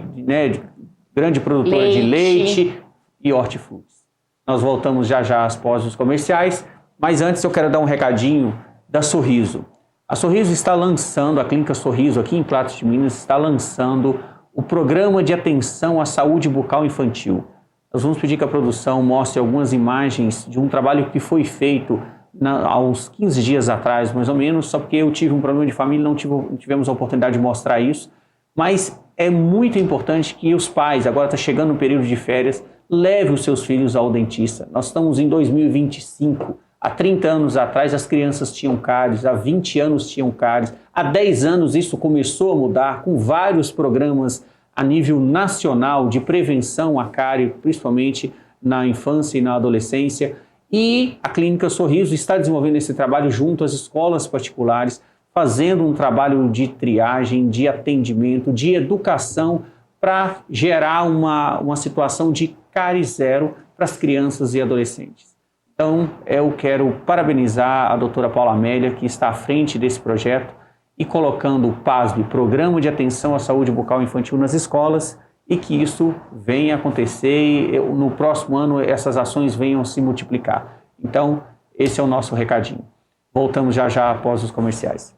B: grande produtora de leite e hortifrutis. Nós voltamos já após os comerciais, mas antes eu quero dar um recadinho da Sorriso. A Sorriso está lançando, a Clínica Sorriso aqui em Patos de Minas, está lançando o Programa de Atenção à Saúde Bucal Infantil. Nós vamos pedir que a produção mostre algumas imagens de um trabalho que foi feito há uns 15 dias atrás, mais ou menos, só porque eu tive um problema de família e não tivemos a oportunidade de mostrar isso. Mas é muito importante que os pais, agora está chegando o período de férias, levem os seus filhos ao dentista. Nós estamos em 2025. Há 30 anos atrás as crianças tinham cáries, há 20 anos tinham cáries, há 10 anos isso começou a mudar com vários programas a nível nacional de prevenção à cárie, principalmente na infância e na adolescência. E a Clínica Sorriso está desenvolvendo esse trabalho junto às escolas particulares, fazendo um trabalho de triagem, de atendimento, de educação para gerar uma situação de cárie zero para as crianças e adolescentes. Então, eu quero parabenizar a doutora Paula Amélia, que está à frente desse projeto e colocando o PASB, Programa de Atenção à Saúde Bucal Infantil nas escolas, e que isso venha acontecer e no próximo ano essas ações venham se multiplicar. Então, esse é o nosso recadinho. Voltamos já após os comerciais.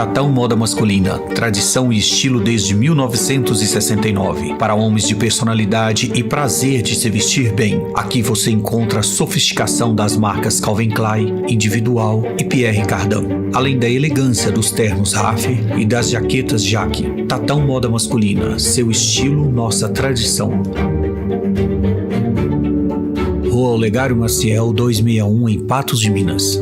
E: Tatão Moda Masculina, tradição e estilo desde 1969. Para homens de personalidade e prazer de se vestir bem. Aqui você encontra a sofisticação das marcas Calvin Klein, Individual e Pierre Cardin. Além da elegância dos ternos Raffer e das jaquetas Jaque. Tatão Moda Masculina, seu estilo, nossa tradição. Rua Olegário Maciel 261 em Patos de Minas.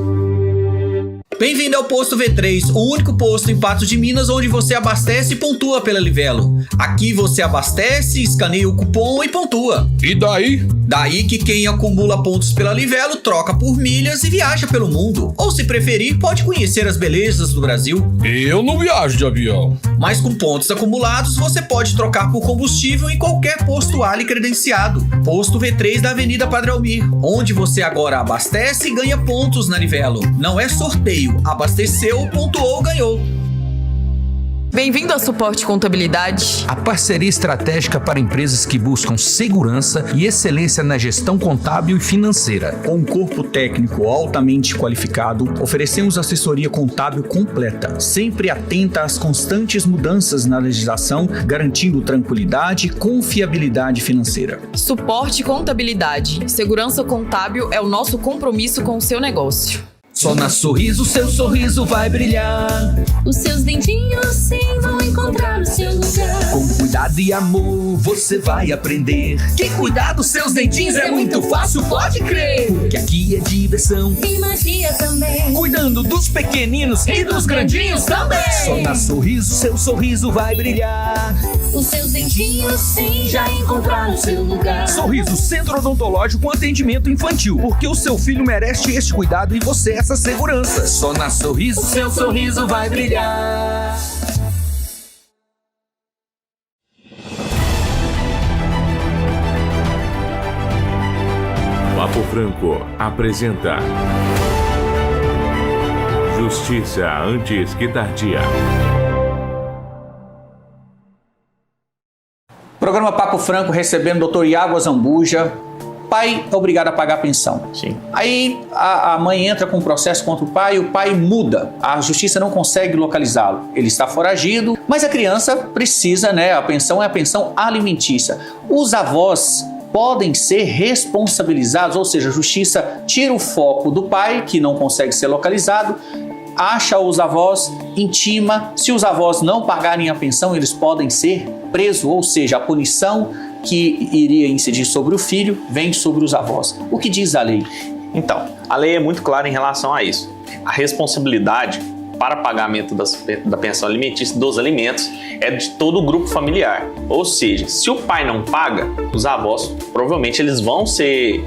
E: Bem-vindo ao Posto V3, o único posto em Patos de Minas onde você abastece e pontua pela Livelo. Aqui você abastece, escaneia o cupom e pontua.
F: E daí?
E: Daí que quem acumula pontos pela Livelo troca por milhas e viaja pelo mundo. Ou se preferir, pode conhecer as belezas do Brasil.
F: Eu não viajo de avião.
E: Mas com pontos acumulados, você pode trocar por combustível em qualquer posto Ali credenciado. Posto V3 da Avenida Padre Almir, onde você agora abastece e ganha pontos na Livelo. Não é sorteio. Abasteceu, pontuou, ganhou.
G: Bem-vindo ao Suporte Contabilidade.
H: A parceria estratégica para empresas que buscam segurança e excelência na gestão contábil e financeira.
E: Com um corpo técnico altamente qualificado, oferecemos assessoria contábil completa, sempre atenta às constantes mudanças na legislação, garantindo tranquilidade e confiabilidade financeira.
G: Suporte Contabilidade. Segurança contábil é o nosso compromisso com o seu negócio.
H: Só na Sorriso, seu sorriso vai brilhar.
I: Os seus dentinhos sim vão encontrar o seu lugar.
H: Com cuidado e amor você vai aprender que cuidar dos seus dentinhos é muito fácil, pode crer. Porque aqui é diversão
I: E magia também.
H: cuidando dos pequeninos e dos grandinhos também. Só na Sorriso, seu sorriso vai brilhar.
I: Os seus dentinhos sim já encontraram o seu lugar.
H: Sorriso Centro Odontológico com atendimento infantil, porque o seu filho merece este cuidado e você essa segurança. Só na Sorriso, seu sorriso vai brilhar.
J: Papo Franco apresenta Justiça antes que tardia.
B: Programa Papo Franco recebendo o Dr. Iago Azambuja. Pai é obrigado a pagar a pensão.
D: Sim.
B: Aí a mãe entra com um processo contra o pai muda. A justiça não consegue localizá-lo. Ele está foragido, mas a criança precisa, né? A pensão é a pensão alimentícia. Os avós podem ser responsabilizados, ou seja, a justiça tira o foco do pai, que não consegue ser localizado, acha os avós, intima. Se os avós não pagarem a pensão, eles podem ser presos, ou seja, a punição que iria incidir sobre o filho vem sobre os avós. O que diz a lei?
K: Então, a lei é muito clara em relação a isso. A responsabilidade para pagamento da pensão alimentícia dos alimentos é de todo o grupo familiar. Ou seja, se o pai não paga, os avós provavelmente eles vão ser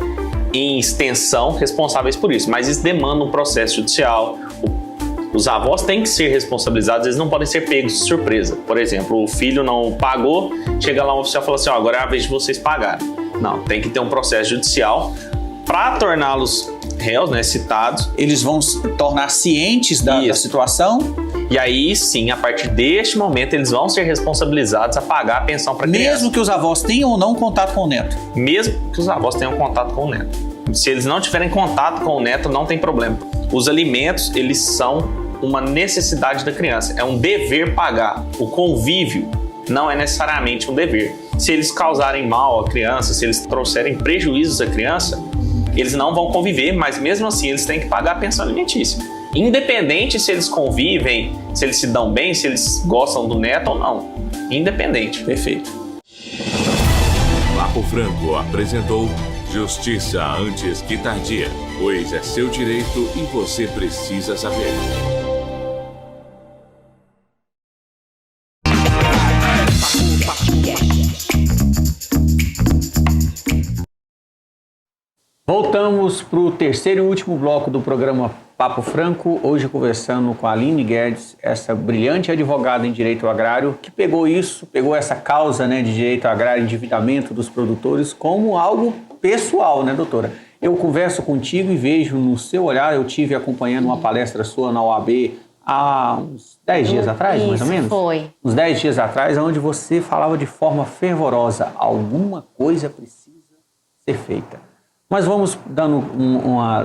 K: em extensão responsáveis por isso, mas isso demanda um processo judicial. Os avós têm que ser responsabilizados, eles não podem ser pegos de surpresa. Por exemplo, o filho não pagou, chega lá um oficial e fala assim, agora é a vez de vocês pagarem. Não, tem que ter um processo judicial para torná-los réus, né, citados.
B: Eles vão se tornar cientes da situação?
K: E aí, sim, a partir deste momento, eles vão ser responsabilizados a pagar a pensão para a criança.
B: Mesmo que os avós tenham ou não contato com o neto?
K: Mesmo que os avós tenham contato com o neto. Se eles não tiverem contato com o neto, não tem problema. Os alimentos, eles são uma necessidade da criança. É um dever pagar. O convívio não é necessariamente um dever. Se eles causarem mal à criança, se eles trouxerem prejuízos à criança, eles não vão conviver, mas mesmo assim eles têm que pagar a pensão alimentícia. Independente se eles convivem, se eles se dão bem, se eles gostam do neto ou não. Independente.
B: Perfeito.
J: Papo Franco apresentou Justiça antes que tardia, pois é seu direito e você precisa saber.
B: Voltamos para o terceiro e último bloco do programa Papo Franco, hoje conversando com a Aline Guedes, essa brilhante advogada em direito agrário, que pegou essa causa, né, de direito agrário, endividamento dos produtores, como algo pessoal, né, doutora? Eu converso contigo e vejo no seu olhar, eu tive acompanhando uma palestra sua na OAB há uns 10 dias atrás, mais ou menos?
C: Foi.
B: Uns 10 dias atrás, onde você falava de forma fervorosa, alguma coisa precisa ser feita. Mas vamos dando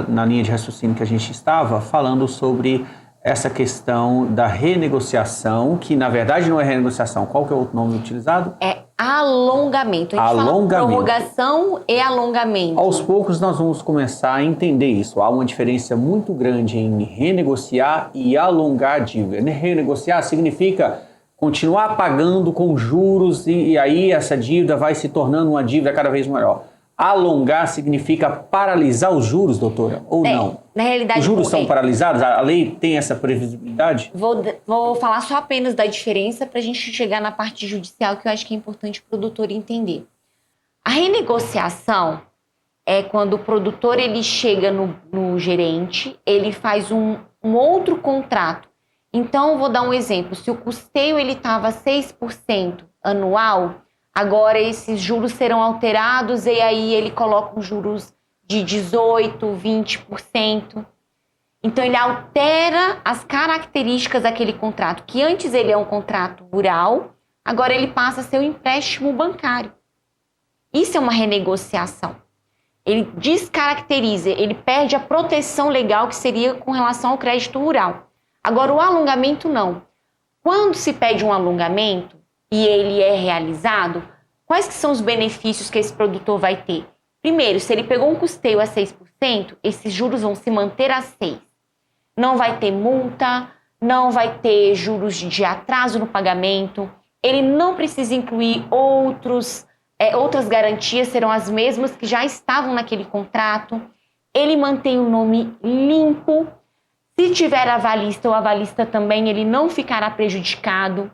B: na linha de raciocínio que a gente estava, falando sobre essa questão da renegociação, que na verdade não é renegociação. Qual que é o outro nome utilizado?
C: É alongamento. A gente fala prorrogação e alongamento.
B: Aos poucos nós vamos começar a entender isso. Há uma diferença muito grande em renegociar e alongar a dívida. Renegociar significa continuar pagando com juros e aí essa dívida vai se tornando uma dívida cada vez maior. Alongar significa paralisar os juros, doutora, ou não?
C: Na realidade,
B: os juros são paralisados? A lei tem essa previsibilidade?
C: Vou falar só apenas da diferença para a gente chegar na parte judicial, que eu acho que é importante o produtor entender. A renegociação é quando o produtor ele chega no gerente, ele faz um outro contrato. Então, vou dar um exemplo. Se o custeio estava 6% anual, agora esses juros serão alterados e aí ele coloca os juros de 18%, 20%. Então, ele altera as características daquele contrato, que antes ele é um contrato rural, agora ele passa a ser um empréstimo bancário. Isso é uma renegociação. Ele descaracteriza, ele perde a proteção legal que seria com relação ao crédito rural. Agora, o alongamento não. Quando se pede um alongamento e ele é realizado, quais que são os benefícios que esse produtor vai ter? Primeiro, se ele pegou um custeio a 6%, esses juros vão se manter a 6%. Não vai ter multa, não vai ter juros de atraso no pagamento, ele não precisa incluir outras garantias, serão as mesmas que já estavam naquele contrato, ele mantém o nome limpo. Se tiver avalista ou avalista também, ele não ficará prejudicado.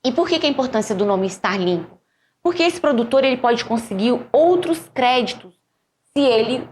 C: E por que a importância do nome estar limpo? Porque esse produtor ele pode conseguir outros créditos se ele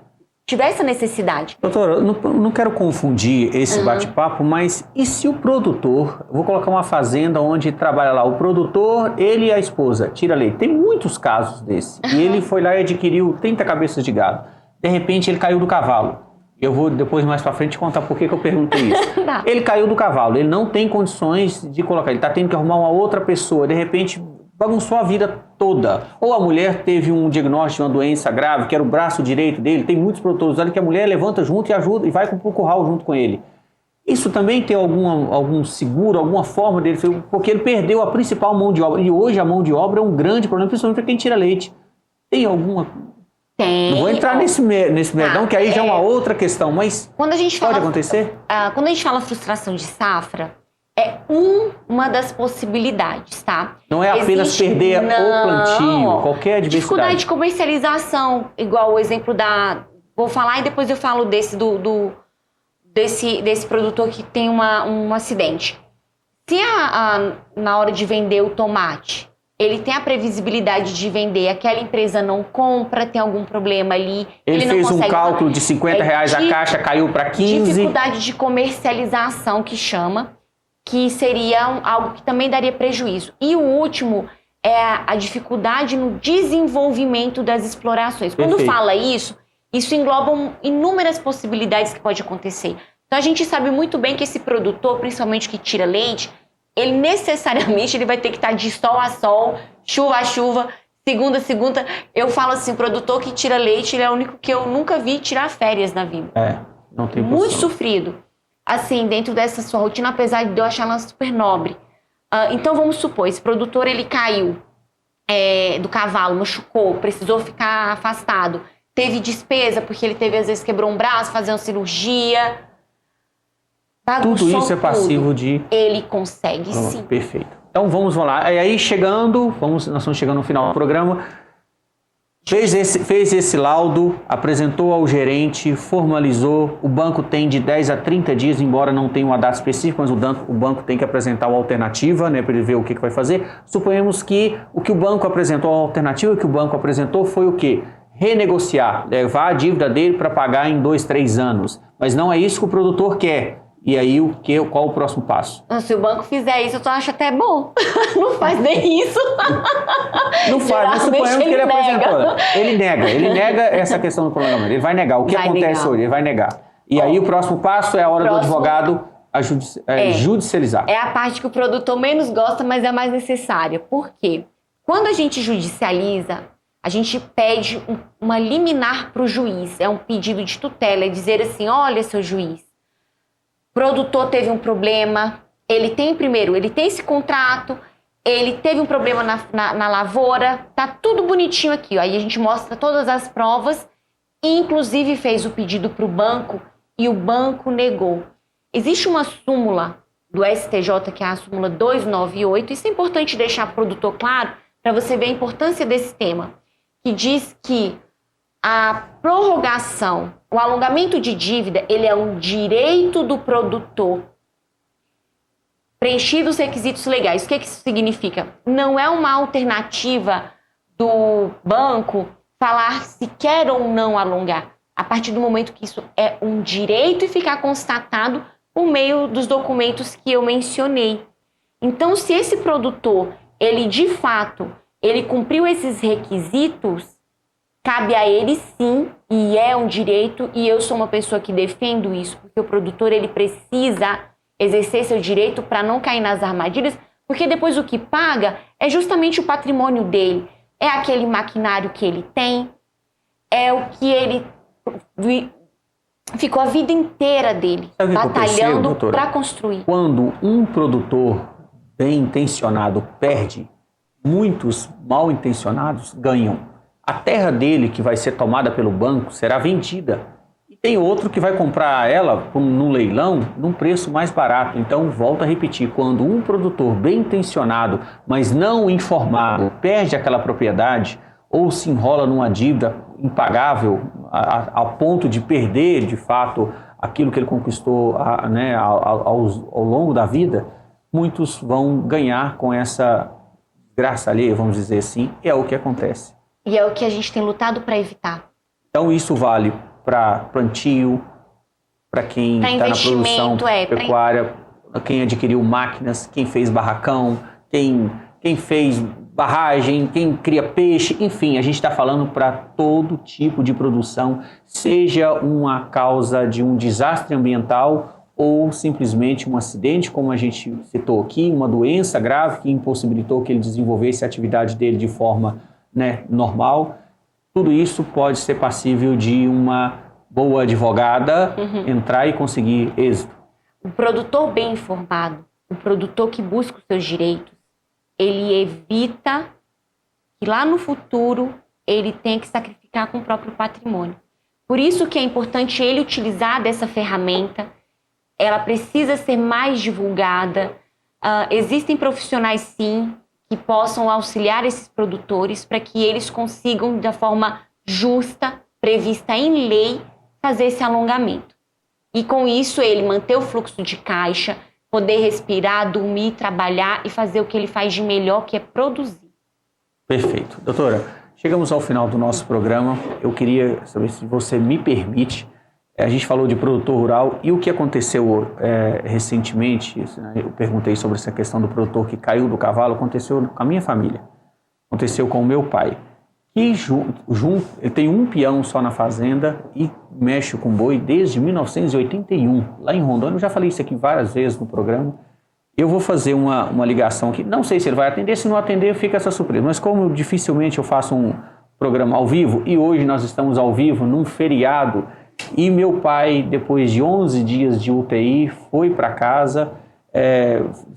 C: tiver essa necessidade.
B: Doutora, eu não quero confundir esse bate-papo, mas e se o produtor, vou colocar uma fazenda onde trabalha lá, o produtor, ele e a esposa, tira leite. Tem muitos casos desse. E ele foi lá e adquiriu 30 cabeças de gado. De repente ele caiu do cavalo. Eu vou depois, mais pra frente, contar por que eu perguntei isso. Ele caiu do cavalo, ele não tem condições de colocar, ele tá tendo que arrumar uma outra pessoa, de repente bagunçou a vida toda. Ou a mulher teve um diagnóstico de uma doença grave, que era o braço direito dele, tem muitos produtores ali que a mulher levanta junto e ajuda e vai pro curral junto com ele. Isso também tem algum seguro, alguma forma dele, porque ele perdeu a principal mão de obra, e hoje a mão de obra é um grande problema, principalmente para quem tira leite. Tem alguma... Não vou entrar nesse merdão, que aí já é uma outra questão, mas
C: quando a gente
B: pode acontecer?
C: Quando a gente fala frustração de safra, é uma das possibilidades, tá?
B: Não é apenas perder o plantio, qualquer adversidade.
C: Dificuldade de comercialização, igual o exemplo Vou falar e depois eu falo desse produtor que tem um acidente. Se na hora de vender o tomate, ele tem a previsibilidade de vender, aquela empresa não compra, tem algum problema ali.
B: Ele não fez um cálculo de R$50 a caixa, caiu para 15.
C: Dificuldade de comercialização, que chama, que seria algo que também daria prejuízo. E o último é a dificuldade no desenvolvimento das explorações. Quando fala isso engloba inúmeras possibilidades que pode acontecer. Então a gente sabe muito bem que esse produtor, principalmente que tira leite, ele necessariamente vai ter que estar de sol a sol, chuva a chuva, segunda a segunda. Eu falo assim, produtor que tira leite, ele é o único que eu nunca vi tirar férias na vida.
B: Não tem
C: muito
B: posição.
C: Sofrido. Assim, dentro dessa sua rotina, apesar de eu achar ela super nobre. Então, vamos supor, esse produtor, ele caiu do cavalo, machucou, precisou ficar afastado. Teve despesa, porque ele teve, às vezes, quebrou um braço, fazer uma cirurgia...
B: Tudo isso é passivo de...
C: Ele consegue, sim.
B: Perfeito. Então vamos lá. E aí nós estamos chegando no final do programa. Fez esse laudo, apresentou ao gerente, formalizou. O banco tem de 10 a 30 dias, embora não tenha uma data específica, mas o banco tem que apresentar uma alternativa, né, para ele ver o que vai fazer. Suponhamos que o que o banco apresentou, a alternativa que o banco apresentou foi o quê? Renegociar, levar a dívida dele para pagar em 2, 3 anos. Mas não é isso que o produtor quer. E aí, qual o próximo passo?
C: Se o banco fizer isso, eu acho até bom. Não faz nem isso.
B: Não faz, mas suponhamos que ele apresentou. Ele nega essa questão do prolongamento. Ele vai negar. O que acontece hoje? Ele vai negar. E aí, o próximo passo é a hora do advogado judicializar.
C: É a parte que o produtor menos gosta, mas é a mais necessária. Por quê? Quando a gente judicializa, a gente pede uma liminar para o juiz. É um pedido de tutela. É dizer assim, olha, seu juiz, produtor teve um problema, ele tem esse contrato, ele teve um problema na lavoura, tá tudo bonitinho aqui, ó. Aí a gente mostra todas as provas, inclusive fez o pedido para o banco e o banco negou. Existe uma súmula do STJ, que é a súmula 298, isso é importante deixar para o produtor claro, para você ver a importância desse tema, que diz que a prorrogação, o alongamento de dívida, ele é um direito do produtor, preenchidos os requisitos legais. O que isso significa? Não é uma alternativa do banco falar se quer ou não alongar, a partir do momento que isso é um direito e ficar constatado por meio dos documentos que eu mencionei. Então, se esse produtor, ele de fato, ele cumpriu esses requisitos, cabe a ele sim, e é um direito, e eu sou uma pessoa que defendo isso, porque o produtor, ele precisa exercer seu direito para não cair nas armadilhas, porque depois o que paga é justamente o patrimônio dele, é aquele maquinário que ele tem, é o que ele ficou a vida inteira dele batalhando para construir.
B: Quando um produtor bem intencionado perde, muitos mal intencionados ganham. A terra dele, que vai ser tomada pelo banco, será vendida. E tem outro que vai comprar ela no leilão num preço mais barato. Então, volto a repetir, quando um produtor bem intencionado, mas não informado, perde aquela propriedade ou se enrola numa dívida impagável a ponto de perder, de fato, aquilo que ele conquistou ao longo da vida, muitos vão ganhar com essa graça alheia, vamos dizer assim, é o que acontece.
C: E é o que a gente tem lutado para evitar.
B: Então isso vale para plantio, para quem está na produção pecuária, quem adquiriu máquinas, quem fez barracão, quem fez barragem, quem cria peixe, enfim, a gente está falando para todo tipo de produção, seja uma causa de um desastre ambiental ou simplesmente um acidente, como a gente citou aqui, uma doença grave que impossibilitou que ele desenvolvesse a atividade dele de forma normal. Tudo isso pode ser passível de uma boa advogada entrar e conseguir êxito.
C: O produtor bem informado, o produtor que busca os seus direitos, ele evita que lá no futuro ele tenha que sacrificar com o próprio patrimônio. Por isso que é importante ele utilizar dessa ferramenta, ela precisa ser mais divulgada. Existem profissionais, sim, que possam auxiliar esses produtores para que eles consigam, da forma justa, prevista em lei, fazer esse alongamento. E com isso ele manter o fluxo de caixa, poder respirar, dormir, trabalhar e fazer o que ele faz de melhor, que é produzir.
B: Perfeito. Doutora, chegamos ao final do nosso programa. Eu queria saber se você me permite. A gente falou de produtor rural e o que aconteceu recentemente, eu perguntei sobre essa questão do produtor que caiu do cavalo, aconteceu com a minha família, aconteceu com o meu pai. Ele tem um peão só na fazenda e mexe com boi desde 1981, lá em Rondônia. Eu já falei isso aqui várias vezes no programa. Eu vou fazer uma ligação aqui, não sei se ele vai atender, se não atender fica essa surpresa, mas como dificilmente eu faço um programa ao vivo, e hoje nós estamos ao vivo num feriado, e meu pai, depois de 11 dias de UTI, foi para casa,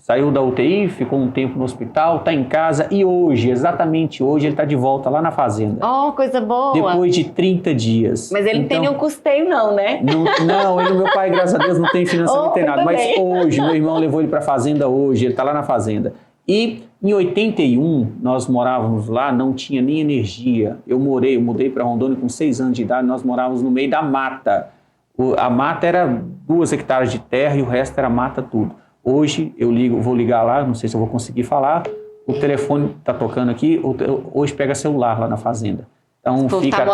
B: saiu da UTI, ficou um tempo no hospital, está em casa e hoje, exatamente hoje, ele está de volta lá na fazenda.
C: Oh, coisa boa!
B: Depois de 30 dias.
C: Mas ele não tem nenhum custeio não, né?
B: Não, meu pai, graças a Deus, não tem financiamento, não tem nada. Mas hoje, meu irmão levou ele para a fazenda hoje, ele está lá na fazenda. E em 81, nós morávamos lá, não tinha nem energia. Eu mudei para Rondônia com 6 anos de idade, nós morávamos no meio da mata. A mata era 2 hectares de terra e o resto era mata tudo. Hoje vou ligar lá, não sei se eu vou conseguir falar, o telefone está tocando aqui, hoje pega celular lá na fazenda. Então fica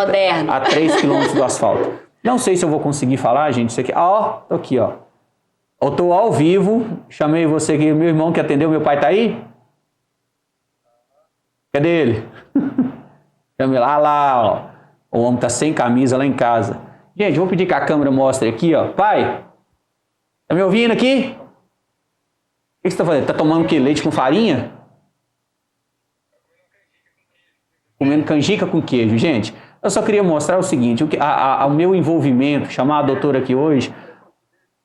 B: a 3 quilômetros do asfalto. Não sei se eu vou conseguir falar, gente, isso aqui, tô aqui, ó. Eu estou ao vivo, chamei você aqui, meu irmão que atendeu, meu pai está aí? Cadê ele? Chamei lá, ó. O homem está sem camisa lá em casa. Gente, vou pedir que a câmera mostre aqui, ó. Pai, tá me ouvindo aqui? O que você está fazendo? Está tomando o quê? Leite com farinha? Comendo canjica com queijo. Gente, eu só queria mostrar o seguinte, o meu envolvimento, chamar a doutora aqui hoje,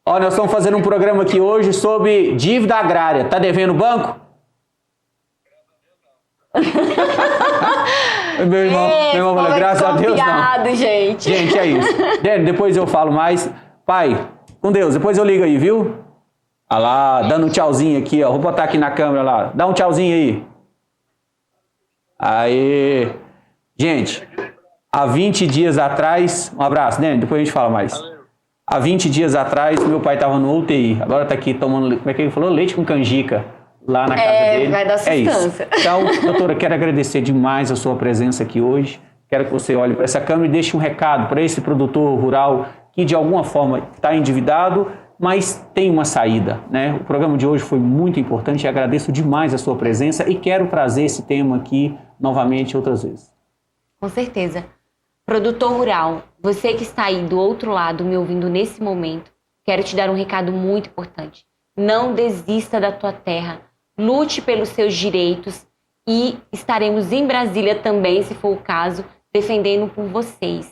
B: Ó, nós estamos fazendo um programa aqui hoje sobre dívida agrária. Tá devendo o banco? Meu irmão falou, graças a Deus não.
C: Gente.
B: Gente, é isso. Dani, depois eu falo mais. Pai, com Deus, depois eu ligo aí, viu? Olha lá, dando um tchauzinho aqui, ó. Vou botar aqui na câmera lá. Dá um tchauzinho aí. Aê. Gente, há 20 dias atrás... Um abraço, Dani, depois a gente fala mais. Há 20 dias atrás, meu pai estava no UTI. Agora tá aqui tomando, como é que ele falou? Leite com canjica. Lá na casa dele.
C: Vai dar sustância.
B: É isso. Então, doutora, quero agradecer demais a sua presença aqui hoje. Quero que você olhe para essa câmera e deixe um recado para esse produtor rural que de alguma forma está endividado, mas tem uma saída, né? O programa de hoje foi muito importante e agradeço demais a sua presença e quero trazer esse tema aqui novamente outras vezes.
C: Com certeza. Produtor rural, você que está aí do outro lado me ouvindo nesse momento, quero te dar um recado muito importante. Não desista da tua terra. Lute pelos seus direitos e estaremos em Brasília também, se for o caso, defendendo por vocês.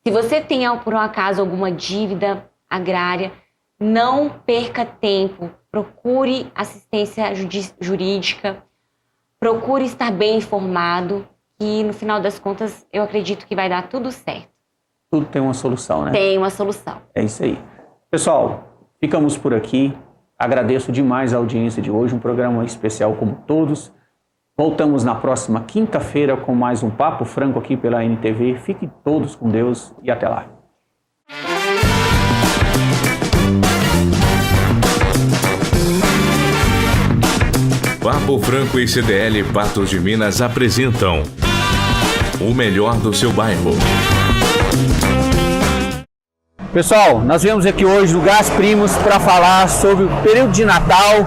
C: Se você tem, por um acaso, alguma dívida agrária, não perca tempo. Procure assistência jurídica, procure estar bem informado e, no final das contas, eu acredito que vai dar tudo certo.
B: Tudo tem uma solução, né?
C: Tem uma solução.
B: É isso aí. Pessoal, ficamos por aqui. Agradeço demais a audiência de hoje, um programa especial como todos. Voltamos na próxima quinta-feira com mais um Papo Franco aqui pela NTV. Fiquem todos com Deus e até lá.
J: Papo Franco e CDL Patos de Minas apresentam o melhor do seu bairro.
B: Pessoal, nós viemos aqui hoje no Gás Primos para falar sobre o período de Natal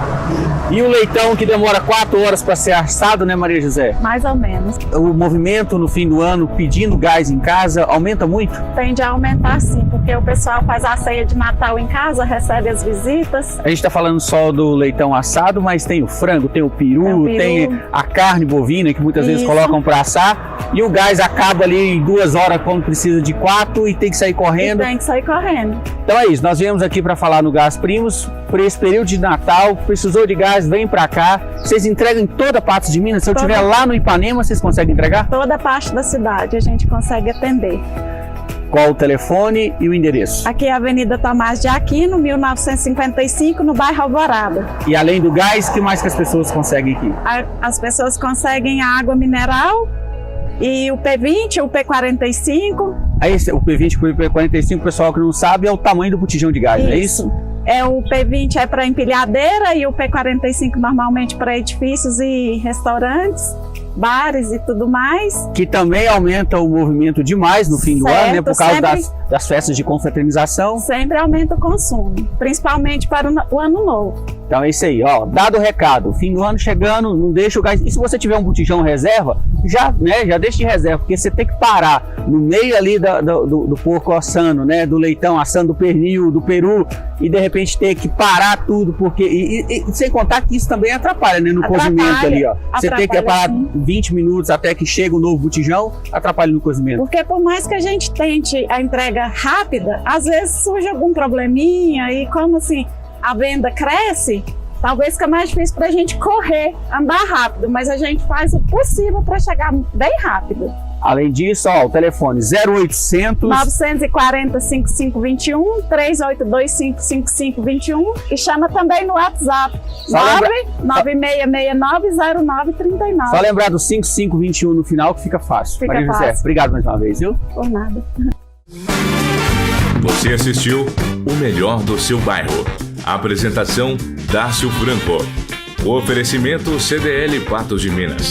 B: e o leitão que demora 4 horas para ser assado, né, Maria José?
L: Mais ou menos.
B: O movimento no fim do ano pedindo gás em casa aumenta muito?
L: Tende a aumentar sim, porque o pessoal faz a ceia de Natal em casa, recebe as visitas.
B: A gente está falando só do leitão assado, mas tem o frango, tem o peru, tem a carne bovina que muitas vezes colocam para assar e o gás acaba ali em 2 horas quando precisa de 4 e tem que sair correndo.
L: Tem que sair correndo.
B: Então é isso, nós viemos aqui para falar no Gás Primos, por esse período de Natal, precisou de gás, vem para cá. Vocês entregam em toda a parte de Minas? Se eu estiver lá no Ipanema, vocês conseguem entregar?
L: Toda a parte da cidade a gente consegue atender.
B: Qual o telefone e o endereço?
L: Aqui é a Avenida Tomás de Aquino, 1955, no bairro Alvorada.
B: E além do gás, o que mais que as pessoas conseguem aqui?
L: As pessoas conseguem a água mineral e o P20, o P45.
B: Aí, o P20 e o P45, o pessoal que não sabe, é o tamanho do botijão de gás, não é isso?
L: O P20 é para empilhadeira e o P45 normalmente para edifícios e restaurantes, bares e tudo mais.
B: Que também aumenta o movimento demais no fim do ano, né? Por causa das festas de confraternização.
L: Sempre aumenta o consumo, principalmente para o ano novo.
B: Então é isso aí, ó. Dado o recado, fim do ano chegando, não deixa o gás. E se você tiver um botijão reserva, já deixa de reserva, porque você tem que parar no meio ali do porco assando, né? Do leitão assando, do pernil, do peru, e de repente ter que parar tudo, porque. E sem contar que isso também atrapalha, né? No cozimento ali, ó. Você tem que parar 20 minutos até que chega o novo botijão, atrapalha no cozimento.
L: Porque por mais que a gente tente a entrega rápida, às vezes surge algum probleminha e como assim a venda cresce, talvez fica mais difícil para a gente correr, andar rápido, mas a gente faz o possível para chegar bem rápido.
B: Além disso, ó, o telefone 0800
L: 940 5521 3825 5521 e chama também no WhatsApp 996690939.
B: Só lembrar do 5521 no final que fica fácil.
L: Fica
B: Maria José,
L: fácil.
B: obrigado mais uma vez, viu?
L: Por nada.
J: Você assistiu o melhor do seu bairro. Apresentação Dácio Franco. Oferecimento CDL Patos de Minas.